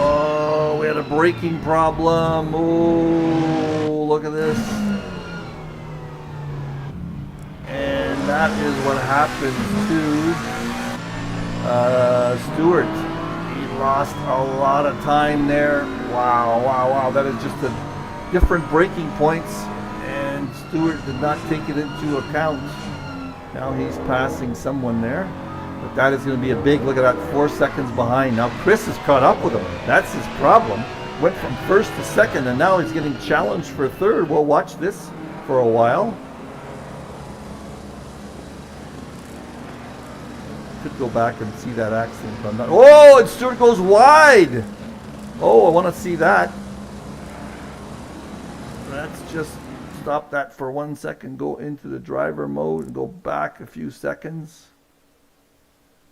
Speaker 1: Oh, we had a braking problem. Oh, look at this. And that is what happened to Stewart. He lost a lot of time there. Wow, wow, wow. That is just a different braking points. And Stewart did not take it into account. Now he's passing someone there. But that is going to be a big, look at that, 4 seconds behind. Now Chris has caught up with him. That's his problem. Went from first to second, and now he's getting challenged for third. We'll watch this for a while. Could go back and see that accident. Oh, and Stewart goes wide. Oh, I want to see that. Let's just stop that for 1 second. Go into the driver mode and go back a few seconds.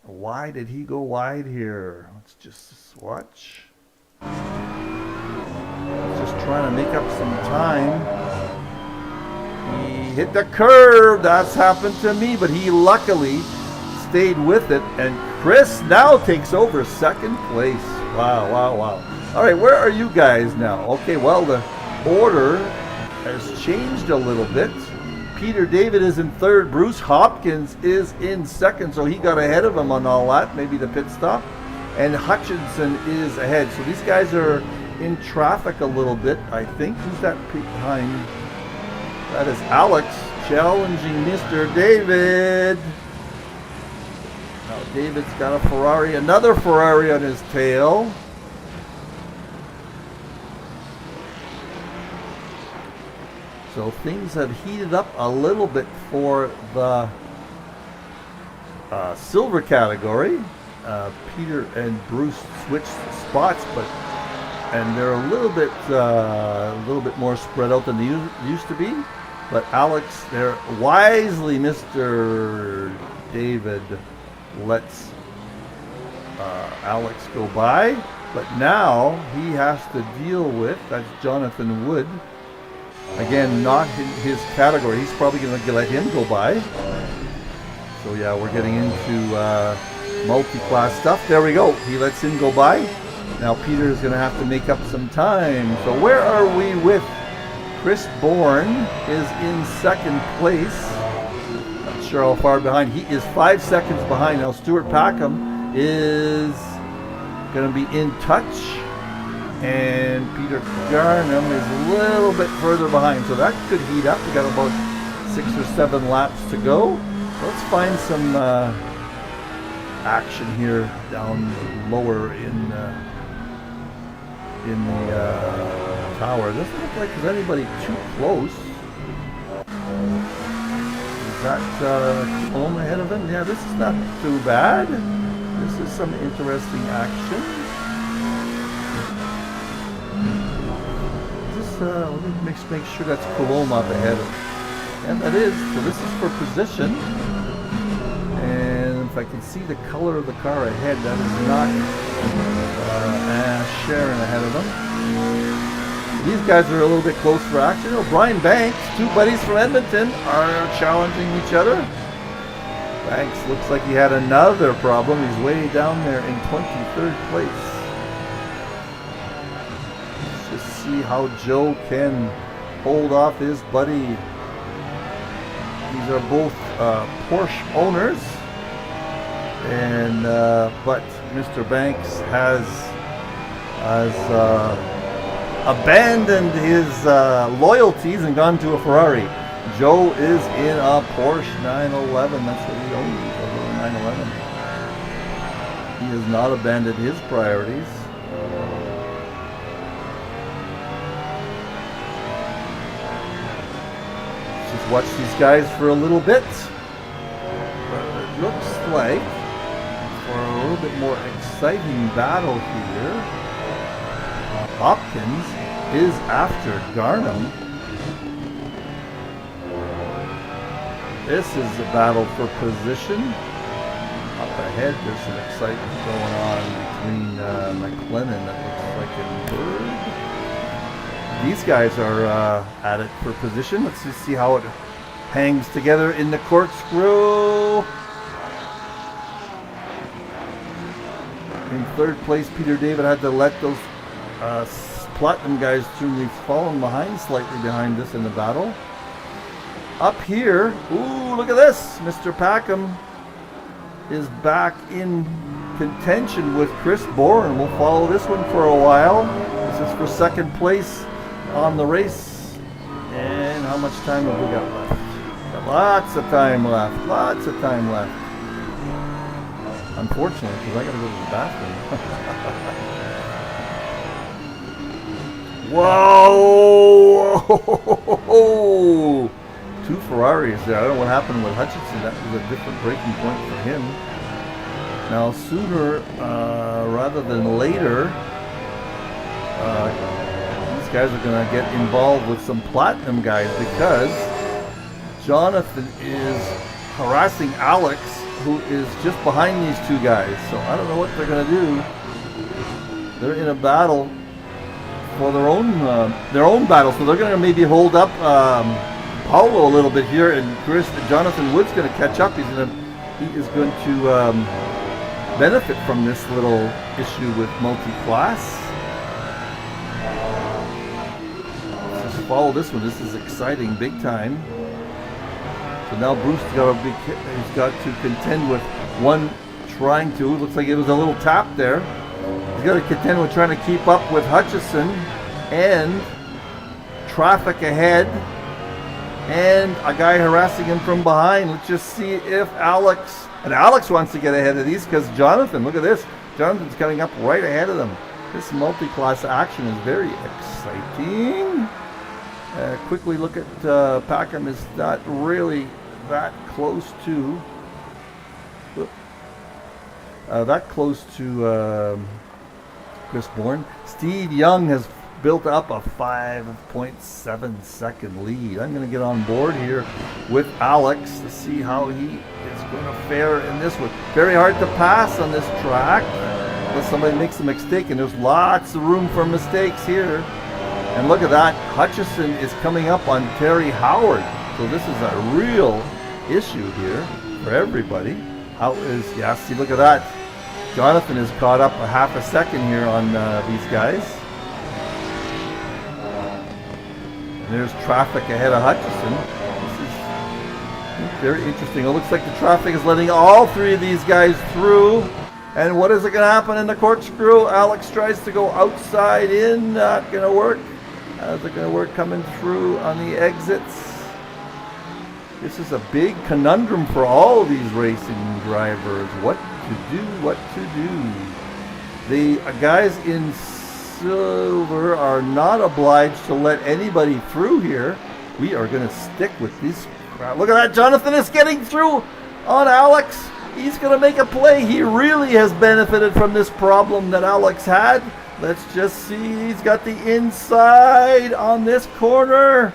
Speaker 1: Why did he go wide here? Let's just watch. He's just trying to make up some time. He hit the curve. That's happened to me, but he luckily stayed with it. And Chris now takes over second place. Wow, wow, wow. All right, where are you guys now? Okay, well, the order has changed a little bit. Peter David is in third. Bruce Hopkins is in second, so he got ahead of him on all that, maybe the pit stop. And Hutchinson is ahead. So these guys are in traffic a little bit, I think. Who's that behind? That is Alex challenging Mr. David. Now David's got a Ferrari, another Ferrari on his tail. So things have heated up a little bit for the silver category. Peter and Bruce switched spots, and they're a little bit more spread out than they used to be. But Alex, there wisely, Mr. David lets Alex go by, but now he has to deal with, that's Jonathan Wood. Again, not his category. He's probably going to let him go by. So yeah, we're getting into multi-class stuff. There we go. He lets him go by. Now Peter is going to have to make up some time. So where are we with Chris Bourne is in second place. Not sure how far behind. He is 5 seconds behind. Now Stuart Packham is going to be in touch. And Peter Garnham is a little bit further behind. So that could heat up. We got about 6 or 7 laps to go. Let's find some action here down lower in the tower. It doesn't look like there's anybody too close. Is that Cologne ahead of him? Yeah, this is not too bad. This is some interesting action. let me make sure that's Colomb up ahead. And that is, so this is for position. And if I can see the color of the car ahead, that is not Sharon ahead of them. These guys are a little bit close for action. Oh, Brian Banks, two buddies from Edmonton, are challenging each other. Banks looks like he had another problem. He's way down there in 23rd place. Let's just see how Joe can hold off his buddy. These are both Porsche owners, and but Mr. Banks has abandoned his loyalties and gone to a Ferrari. Joe is in a Porsche 911. That's what he owns, a little 911. He has not abandoned his priorities. Let's just watch these guys for a little bit. It looks like for a little bit more exciting battle here, Hopkins is after Garnham. This is a battle for position. Up ahead, there's some excitement going on between McLennan, that looks like, and Bird. These guys are at it for position. Let's just see how it hangs together in the corkscrew. In third place, Peter David had to let those Platinum guys through. They've fallen behind, slightly behind this in the battle. Up here, ooh, look at this. Mr. Packham is back in contention with Chris Bourne. We'll follow this one for a while. This is for second place on the race. And how much time have we got left? Got lots of time left. Lots of time left. Unfortunately, because I got to go to the bathroom. Whoa! Two Ferraris there. I don't know what happened with Hutchinson. That was a different breaking point for him. Now, sooner rather than later, these guys are going to get involved with some Platinum guys, because Jonathan is harassing Alex, who is just behind these two guys. So I don't know what they're going to do. They're in a battle for their own battle. So they're going to maybe hold up Paulo a little bit here, and Jonathan Wood's going to catch up. He is going to benefit from this little issue with multi-class. Let's just follow this one. This is exciting, big time. So now Bruce he's got to contend with one trying to. Looks like it was a little tap there. He's got to contend with trying to keep up with Hutchison and traffic ahead. And a guy harassing him from behind. Let's just see if Alex wants to get ahead of these, because Jonathan, look at this. Jonathan's coming up right ahead of them. This multi-class action is very exciting. Quickly look at Packham is not really that close to Chris Bourne. Steve Young has built up a 5.7 second lead. I'm going to get on board here with Alex to see how he is going to fare in this one. Very hard to pass on this track unless somebody makes a mistake, and there's lots of room for mistakes here. And look at that, Hutchison is coming up on Terry Howard. So this is a real issue here for everybody. See, look at that. Jonathan is caught up a half a second here on these guys. And there's traffic ahead of Hutchison. This is very interesting. It looks like the traffic is letting all three of these guys through. And what is it going to happen in the corkscrew? Alex tries to go outside in. Not going to work. How's it going to work coming through on the exits? This is a big conundrum for all of these racing drivers. What to do. The guys in silver are not obliged to let anybody through here. We are going to stick with this crowd. Look at that. Jonathan is getting through on Alex. He's going to make a play. He really has benefited from this problem that Alex had. Let's just see. He's got the inside on this corner.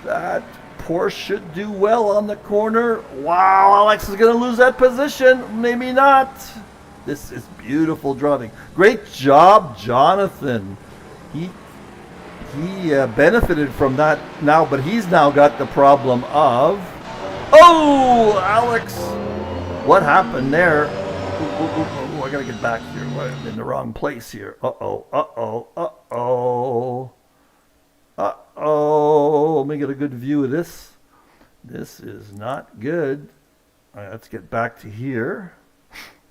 Speaker 1: That Porsche should do well on the corner. Wow, Alex is going to lose that position. Maybe not. This is beautiful driving. Great job, Jonathan. He benefited from that now, but he's now got the problem of... Oh, Alex! What happened there? Ooh, I got to get back here. I'm in the wrong place here. Uh-oh. Let me get a good view of this. This is not good. All right, let's get back to here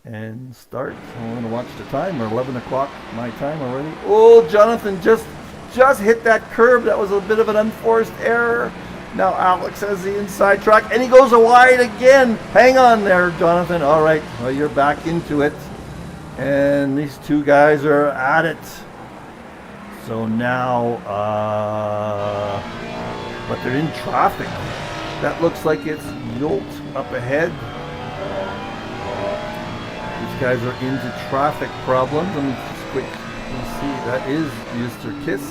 Speaker 1: and start. I'm going to watch the time. We're 11 o'clock my time already. Oh, Jonathan just hit that curb. That was a bit of an unforced error. Now Alex has the inside track, and he goes wide again. Hang on there, Jonathan. All right, well, you're back into it. And these two guys are at it. So now, but they're in traffic. That looks like it's Yolt up ahead. These guys are into traffic problems. Let me just quickly see. That is Mr. Kiss.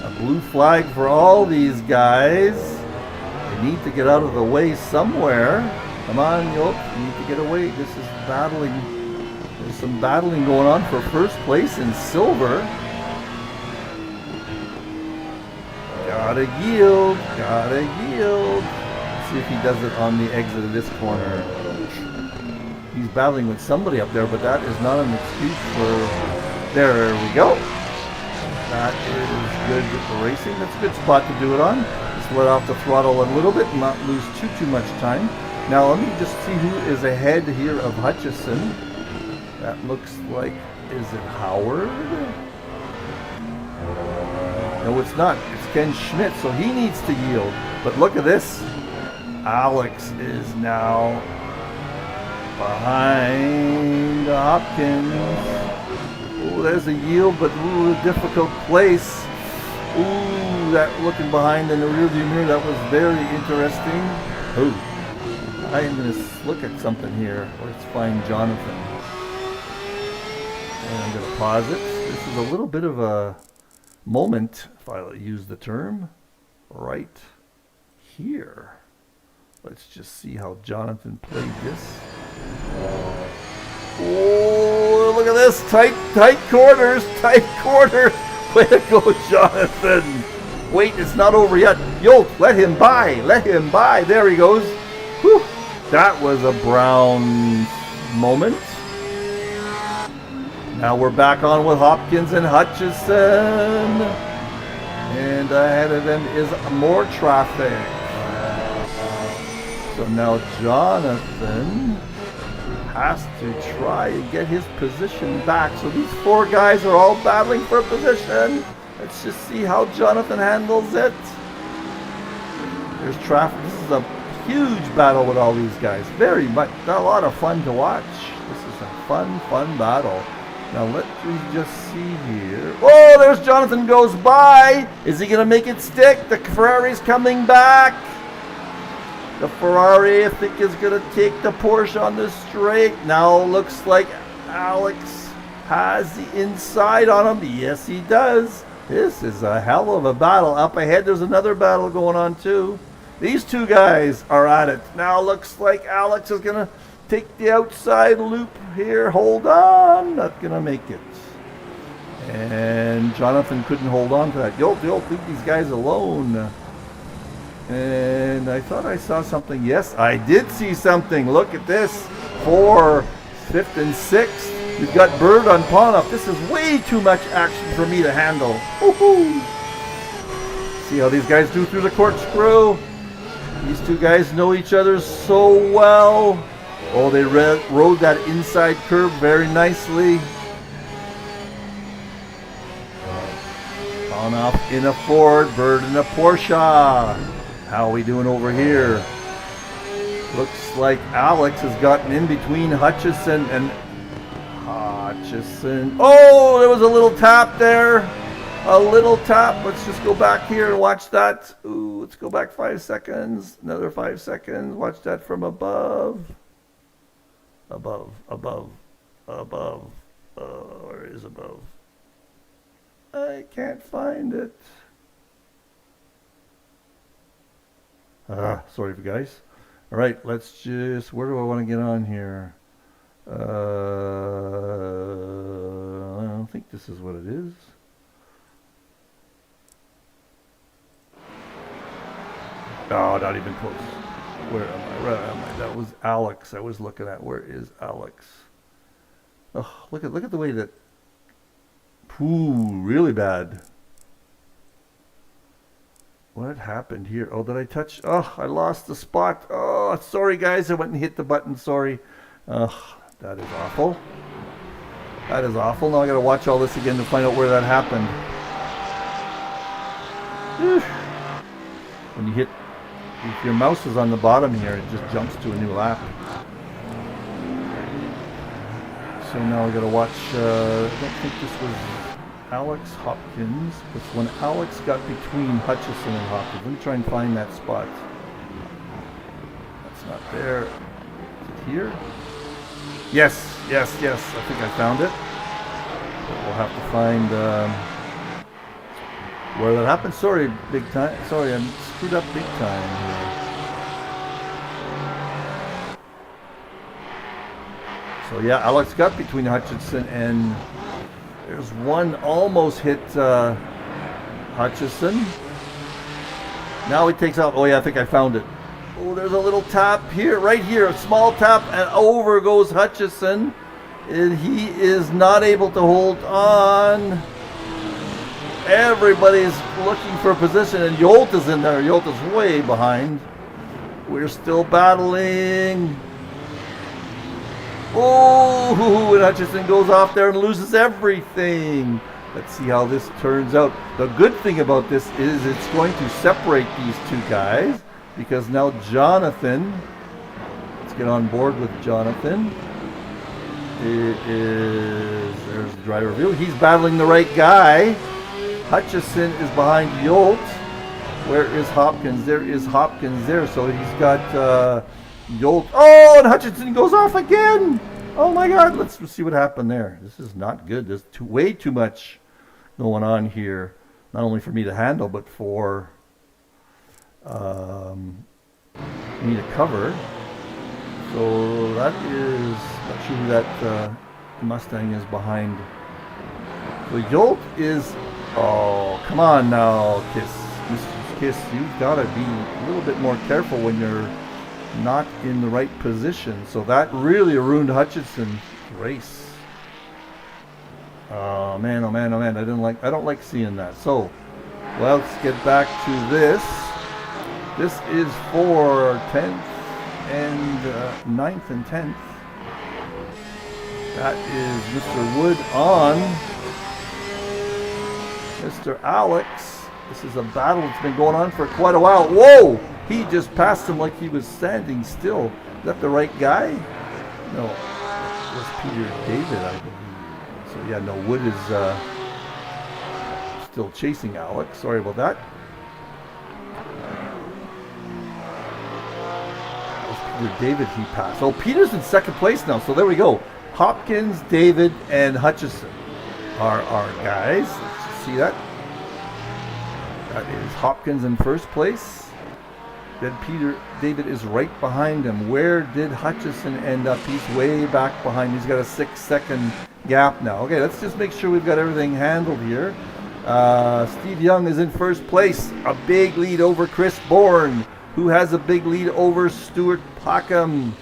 Speaker 1: A blue flag for all these guys. They need to get out of the way somewhere. Come on, Yolt. You need to get away. This is battling. There's some battling going on for first place in silver. Gotta yield. Let's see if he does it on the exit of this corner. He's battling with somebody up there, but that is not an excuse for... There we go. That is good racing. That's a good spot to do it on. Just let off the throttle a little bit and not lose too much time. Now let me just see who is ahead here of Hutchison. That looks like, is it Howard? No, it's not. It's Ken Schmidt, so he needs to yield. But look at this. Alex is now behind Hopkins. Oh, there's a yield, but a difficult place. Ooh, that looking behind in the rearview mirror, that was very interesting. Oh, I am going to look at something here. Let's find Jonathan. And I'm going to pause it. This is a little bit of a moment, if I use the term, right here. Let's just see how Jonathan played this. Oh, look at this. Tight corners. Way to go, Jonathan. Wait, it's not over yet. Yolt, let him by. There he goes. Whew. That was a Brown moment. Now we're back on with Hopkins and Hutchison. And ahead of them is more traffic. So now Jonathan has to try and get his position back. So these four guys are all battling for position. Let's just see how Jonathan handles it. There's traffic. This is a huge battle with all these guys. Very much, a lot of fun to watch. This is a fun battle. Now let me just see here. Oh, there's Jonathan goes by. Is he going to make it stick? The Ferrari's coming back. The Ferrari, I think, is going to take the Porsche on the straight. Now looks like Alex has the inside on him. Yes, he does. This is a hell of a battle. Up ahead, there's another battle going on, too. These two guys are at it. Now looks like Alex is going to take the outside loop here. Hold on. Not going to make it. And Jonathan couldn't hold on to that. Yolt, leave these guys alone. And I thought I saw something. Yes, I did see something. Look at this. 4th, 5th, and 6th. We've got Bird on Ponoff. This is way too much action for me to handle. Woohoo! See how these guys do through the corkscrew. These two guys know each other so well. Oh, they rode that inside curve very nicely. Ponoff in a Ford, Bird in a Porsche. How are we doing over here? Looks like Alex has gotten in between Hutchison and Hutchison. Oh, there was a little tap there. A little tap. Let's just go back here and watch that. Ooh, let's go back 5 seconds. Another 5 seconds. Watch that from above. Above. Where is above? I can't find it. Sorry for guys. All right, let's just, where do I want to get on here? I don't think this is what it is. Oh, not even close. Where am I? Where am I? That was Alex I was looking at. Where is Alex? Oh, look at the way that. Ooh, really bad. What happened here? Oh, did I touch? Oh, I lost the spot. Oh, sorry guys, I went and hit the button. Sorry. Oh, that is awful. That is awful. Now I gotta watch all this again to find out where that happened. When you hit, if your mouse is on the bottom here, it just jumps to a new lap. So now I gotta watch, I don't think this was Alex Hopkins, but when Alex got between Hutchison and Hopkins. Let me try and find that spot. That's not there. Is it here? Yes. I think I found it. But we'll have to find where that happened. Sorry, big time. Sorry, I screwed up big time here. So yeah, Alex got between Hutchison and there's one almost hit Hutchison. Now he takes off. Oh yeah, I think I found it. Oh, there's a little tap here, right here, a small tap, and over goes Hutchison. And he is not able to hold on. Everybody's looking for a position, and Yolt is in there. Yolt is way behind. We're still battling. Oh, and Hutchison goes off there and loses everything. Let's see how this turns out. The good thing about this is it's going to separate these two guys, because now Jonathan, let's get on board with Jonathan. There's the driver view. He's battling the right guy. Hutchison is behind Yolt. Where is Hopkins? There is Hopkins there. So he's got Yolt. Oh, and Hutchison goes off again. Oh my God. Let's see what happened there. This is not good. There's way too much going on here. Not only for me to handle, but for me to cover. So that is, not sure who that Mustang is behind. So Yolt is, oh, come on now, Kiss. Mrs. Kiss, you've got to be a little bit more careful when you're not in the right position. So that really ruined Hutchison's race. Oh man, oh man, oh man. I don't like seeing that. So let's get back to this. This is for 10th and 9th and 10th. That is Mr. Wood on Mr. Alex. This is a battle that's been going on for quite a while. Whoa! He just passed him like he was standing still. Is that the right guy? No. It was Peter David, I believe. So yeah, no, Wood is still chasing Alex. Sorry about that. David he passed. Oh, Peter's in second place now, so there we go. Hopkins, David, and Hutchison are our guys. Let's see that. That is Hopkins in first place. Then David is right behind him. Where did Hutchison end up? He's way back behind. He's got a 6-second gap now. Okay, let's just make sure we've got everything handled here. Steve Young is in first place. A big lead over Chris Bourne, who has a big lead over Stuart Packham.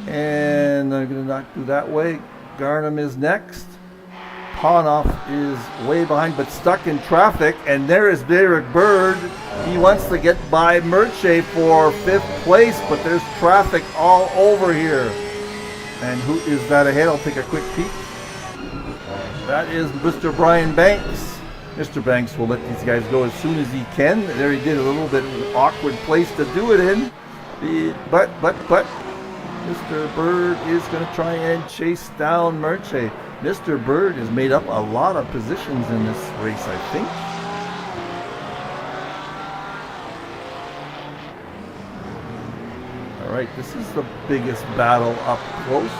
Speaker 1: And I'm going to not do that way. Garnham is next. Ponoff is way behind, but stuck in traffic. And there is Derek Bird. He wants to get by Merche for 5th place, but there's traffic all over here. And who is that ahead? I'll take a quick peek. That is Mr. Brian Banks. Mr. Banks will let these guys go as soon as he can. There he did a little bit of an awkward place to do it in. But Mr. Bird is going to try and chase down Merche. Mr. Bird has made up a lot of positions in this race, I think. All right, this is the biggest battle up close.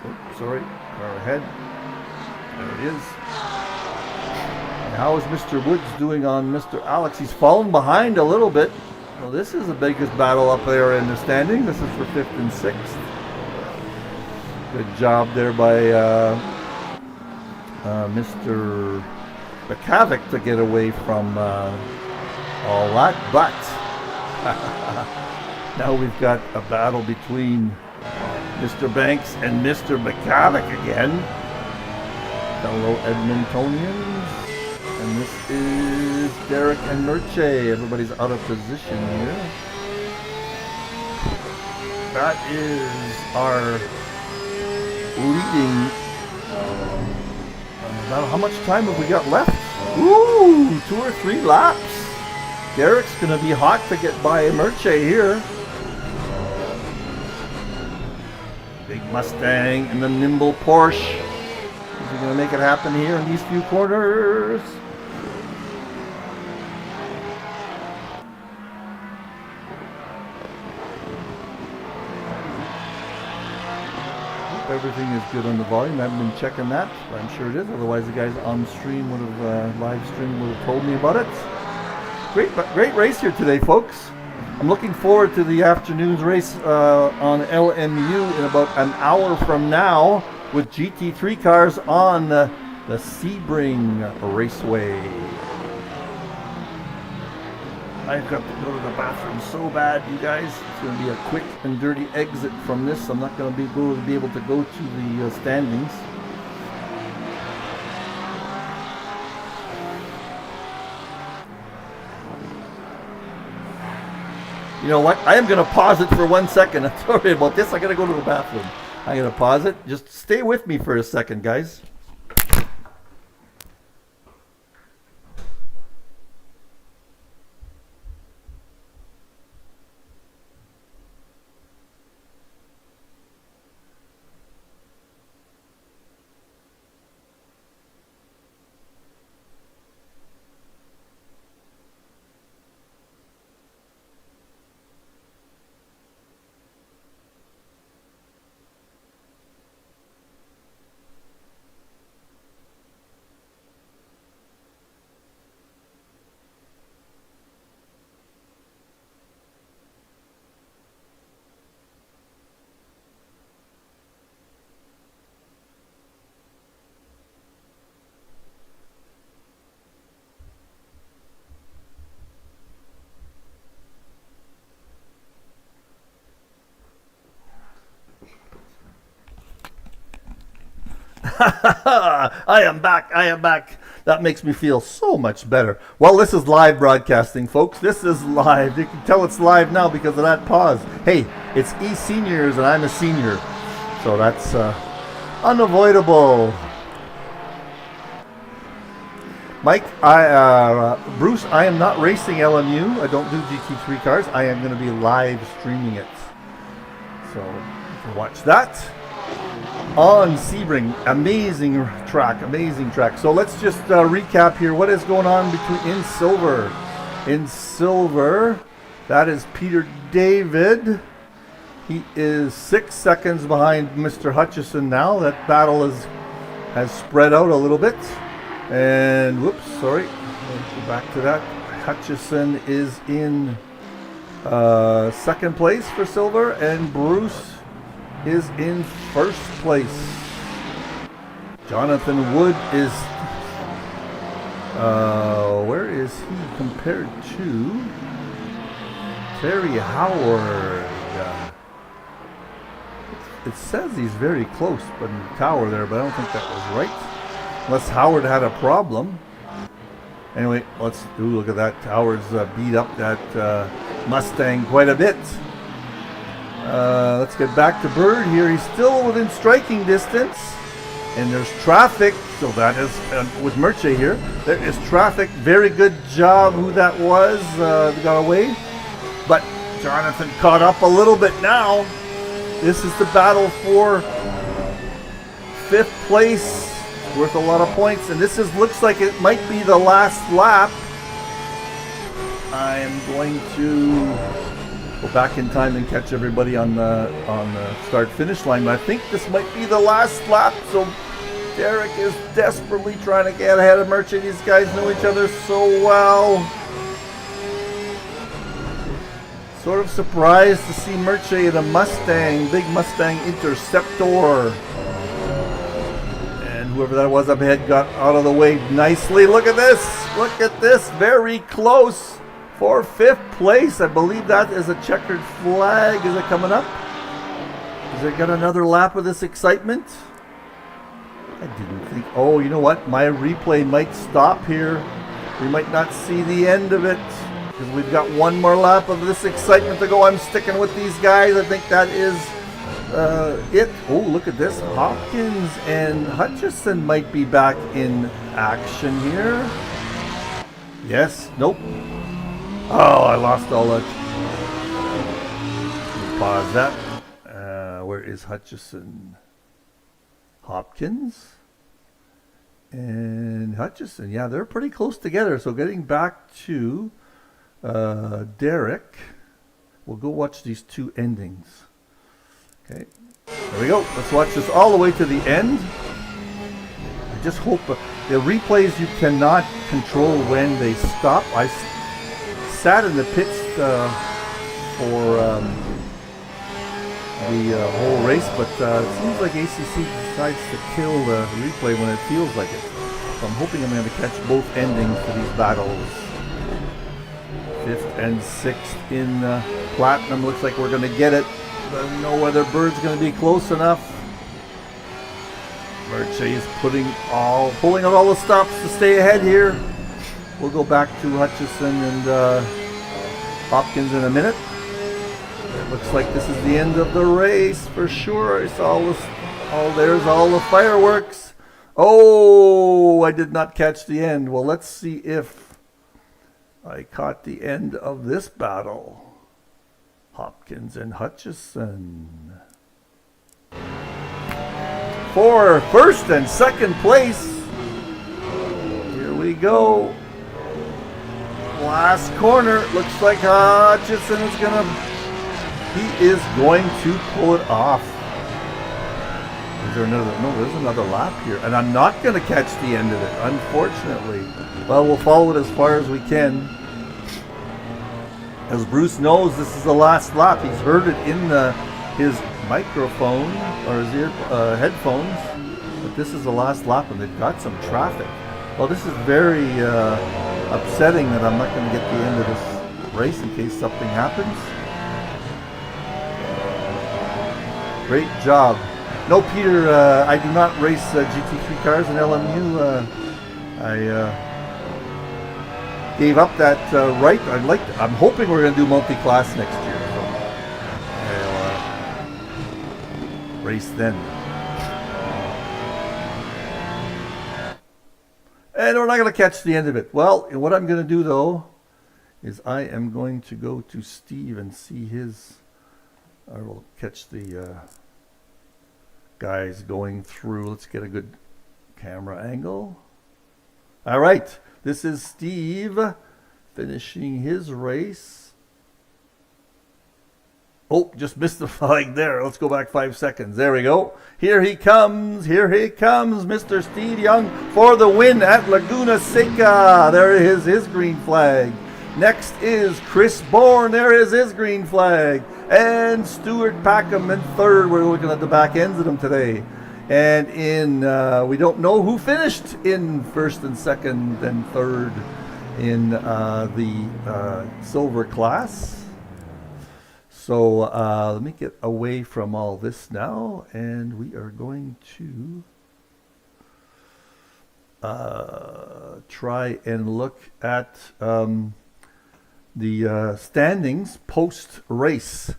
Speaker 1: Oh, sorry, car ahead. There it is. And how is Mr. Woods doing on Mr. Alex? He's fallen behind a little bit. Well, this is the biggest battle up there in the standing. This is for 5th and 6th. Good job there by Mr. Bakavic to get away from all that. But now we've got a battle between Mr. Banks and Mr. Bakavic again. Fellow Edmontonians. And this is Derek and Merche. Everybody's out of position here. That is our leading. How much time have we got left? Ooh, 2 or 3 laps. Derek's going to be hot to get by Merche here. Big Mustang and the nimble Porsche. Is he going to make it happen here in these few corners? Everything is good on the volume. I haven't been checking that, but I'm sure it is. Otherwise, the guys on stream would have live stream would have told me about it. Great race here today, folks. I'm looking forward to the afternoon's race on LMU in about an hour from now with GT3 cars on the Sebring Raceway. I've got to go to the bathroom so bad, you guys. It's going to be a quick and dirty exit from this. I'm not going to be able to go to the standings. You know what? I am going to pause it for 1 second. I'm sorry about this. I got to go to the bathroom. I'm going to pause it. Just stay with me for a second, guys. I am back. That makes me feel so much better. Well, this is live broadcasting, folks. This is live. You can tell it's live now because of that pause. Hey, it's eSeniors and I'm a senior. So that's unavoidable. Mike, Bruce, I am not racing LMU. I don't do GT3 cars. I am going to be live streaming it. So you can watch that on Sebring. Amazing track. So let's just recap here. What is going on in silver? In silver, that is Peter David. He is 6 seconds behind Mr. Hutchison now. That battle has spread out a little bit. And whoops, sorry. Let's go back to that. Hutchison is in second place for silver, and Bruce is in first place. Jonathan Wood is where is he compared to Terry Howard? It says he's very close, but in the tower there, but I don't think that was right. Unless Howard had a problem. Anyway, look at that. Howard's beat up that Mustang quite a bit. Let's get back to Bird here. He's still within striking distance. And there's traffic. So that is, with Merche here, there is traffic. Very good job who that was. Got away. But Jonathan caught up a little bit now. This is the battle for fifth place. Worth a lot of points. And this looks like it might be the last lap. I am going to go back in time and catch everybody on the start-finish line. But I think this might be the last lap. So Derek is desperately trying to get ahead of Merchant. These guys know each other so well. Sort of surprised to see Merchant in a Mustang, big Mustang Interceptor. And whoever that was up ahead got out of the way nicely. Look at this. Look at this. Very close for 5th place. I believe that is a checkered flag. Is it coming up? Is it got another lap of this excitement? I didn't think. Oh, you know what? My replay might stop here. We might not see the end of it because we've got one more lap of this excitement to go. I'm sticking with these guys. I think that is it. Oh, look at this. Hopkins and Hutchison might be back in action here. Yes. Nope. Oh, I lost all that. Pause that. Where is Hutchison? Hopkins and Hutchison. Yeah, they're pretty close together. So getting back to Derek, we'll go watch these two endings. Okay, there we go. Let's watch this all the way to the end. I just hope the replays you cannot control when they stop. I sat in the pits for the whole race, but it seems like ACC decides to kill the replay when it feels like it. So I'm hoping I'm going to catch both endings for these battles. 5th and 6th in Platinum. Looks like we're going to get it. No other bird's going to be close enough. Merche is pulling out all the stops to stay ahead here. We'll go back to Hutchison and Hopkins in a minute. It looks like this is the end of the race for sure. I saw there's all the fireworks. Oh, I did not catch the end. Well, let's see if I caught the end of this battle. Hopkins and Hutchison. For 1st and 2nd place. Here we go. Last corner. Looks like Hutchison is going to... He is going to pull it off. Is there another? No, there's another lap here. And I'm not going to catch the end of it, unfortunately. Well, we'll follow it as far as we can. As Bruce knows, this is the last lap. He's heard it in his microphone or his headphones. But this is the last lap and they've got some traffic. Well, this is very upsetting that I'm not going to get the end of this race in case something happens. Great job. No, Peter, I do not race GT3 cars in LMU. I gave up that right. I'm hoping we're going to do multi-class next year. So I'll race then. And we're not going to catch the end of it. Well, what I'm going to do, though, is I am going to go to Steve and see his... I will catch the guys going through. Let's get a good camera angle. All right, this is Steve finishing his race. Oh, just missed the flag there. Let's go back 5 seconds. There we go. Here he comes. Here he comes, Mr. Steve Young for the win at Laguna Seca. There is his green flag. Next is Chris Bourne. There is his green flag. And Stuart Packham in 3rd. We're looking at the back ends of them today. And in, we don't know who finished in 1st and 2nd and 3rd in the silver class. So let me get away from all this now. And we are going to try and look at... the standings post-race.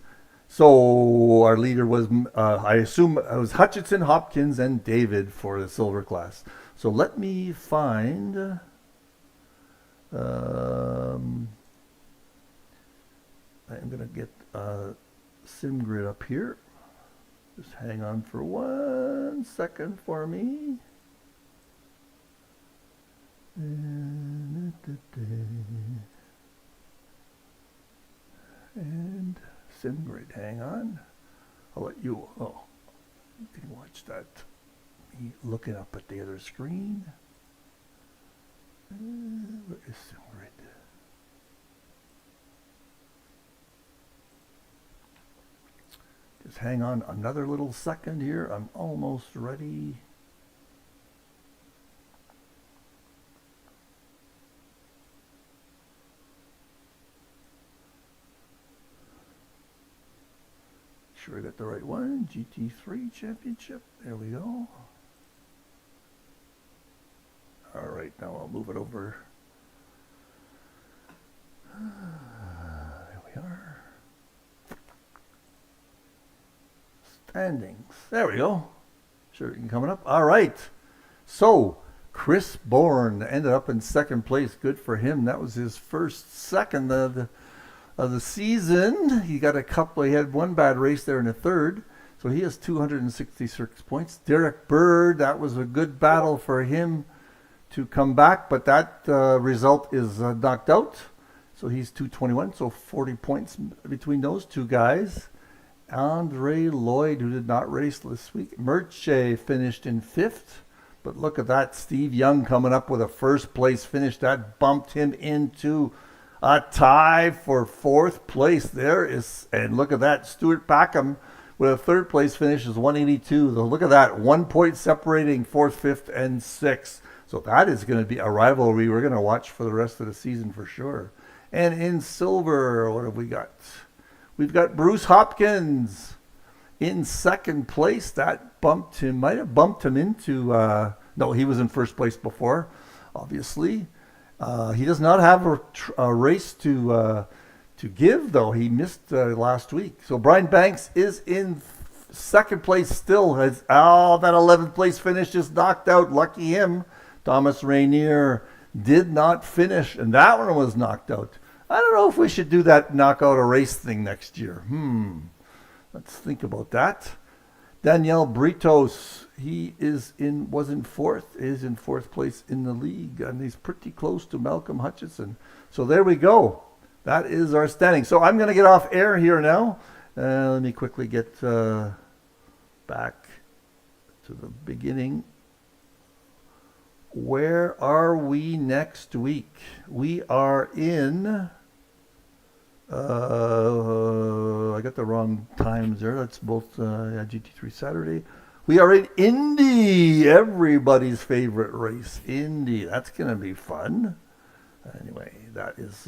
Speaker 1: So our leader was, I assume it was Hutchison, Hopkins, and David for the silver class. So let me find, I'm going to get SimGrid up here. Just hang on for 1 second for me. And SimGrid, hang on. I'll let you, you can watch that. me looking up at the other screen. Where is the grid? Just hang on another little second here. I'm almost ready. Sure I got the right one. GT3 Championship. There we go. All right, now I'll move it over. There we are. Standings. There we go. Sure, coming up. All right. So, Chris Bourne ended up in second place. Good for him. That was his first second of the season. He got a couple. He had one bad race there in the third. So he has 266 points. Derek Bird, that was a good battle for him to come back, but that result is knocked out. So he's 221, so 40 points between those two guys. Andre Lloyd, who did not race this week. Merche finished in fifth, but look at that. Steve Young coming up with a first place finish. That bumped him into a tie for fourth place. There is, and look at that. Stuart Packham with a third place finish is 182. So look at that. 1 point separating fourth, fifth, and sixth. So that is going to be a rivalry we're going to watch for the rest of the season for sure. And in silver, what have we got? We've got Bruce Hopkins in second place. That bumped him, might have bumped him into, no, he was in first place before, obviously. He does not have a race to give, though. He missed last week. So Brian Banks is in second place still. That 11th place finish just knocked out. Lucky him. Thomas Rainier did not finish, and that one was knocked out. I don't know if we should do that knock out a race thing next year. Let's think about that. Daniel Britos, he is in fourth place in the league, and he's pretty close to Malcolm Hutchison. So there we go. That is our standing. So I'm going to get off air here now. Let me quickly get back to the beginning. Where are we next week? We are in, I got the wrong times there. That's both GT3 Saturday. We are in Indy, everybody's favorite race, Indy. That's going to be fun. Anyway, that is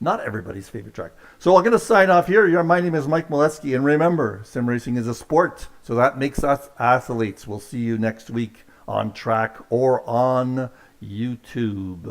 Speaker 1: not everybody's favorite track. So I'm going to sign off here. My name is Mike Meleskie, and remember, sim racing is a sport, so that makes us athletes. We'll see you next week on track or on YouTube.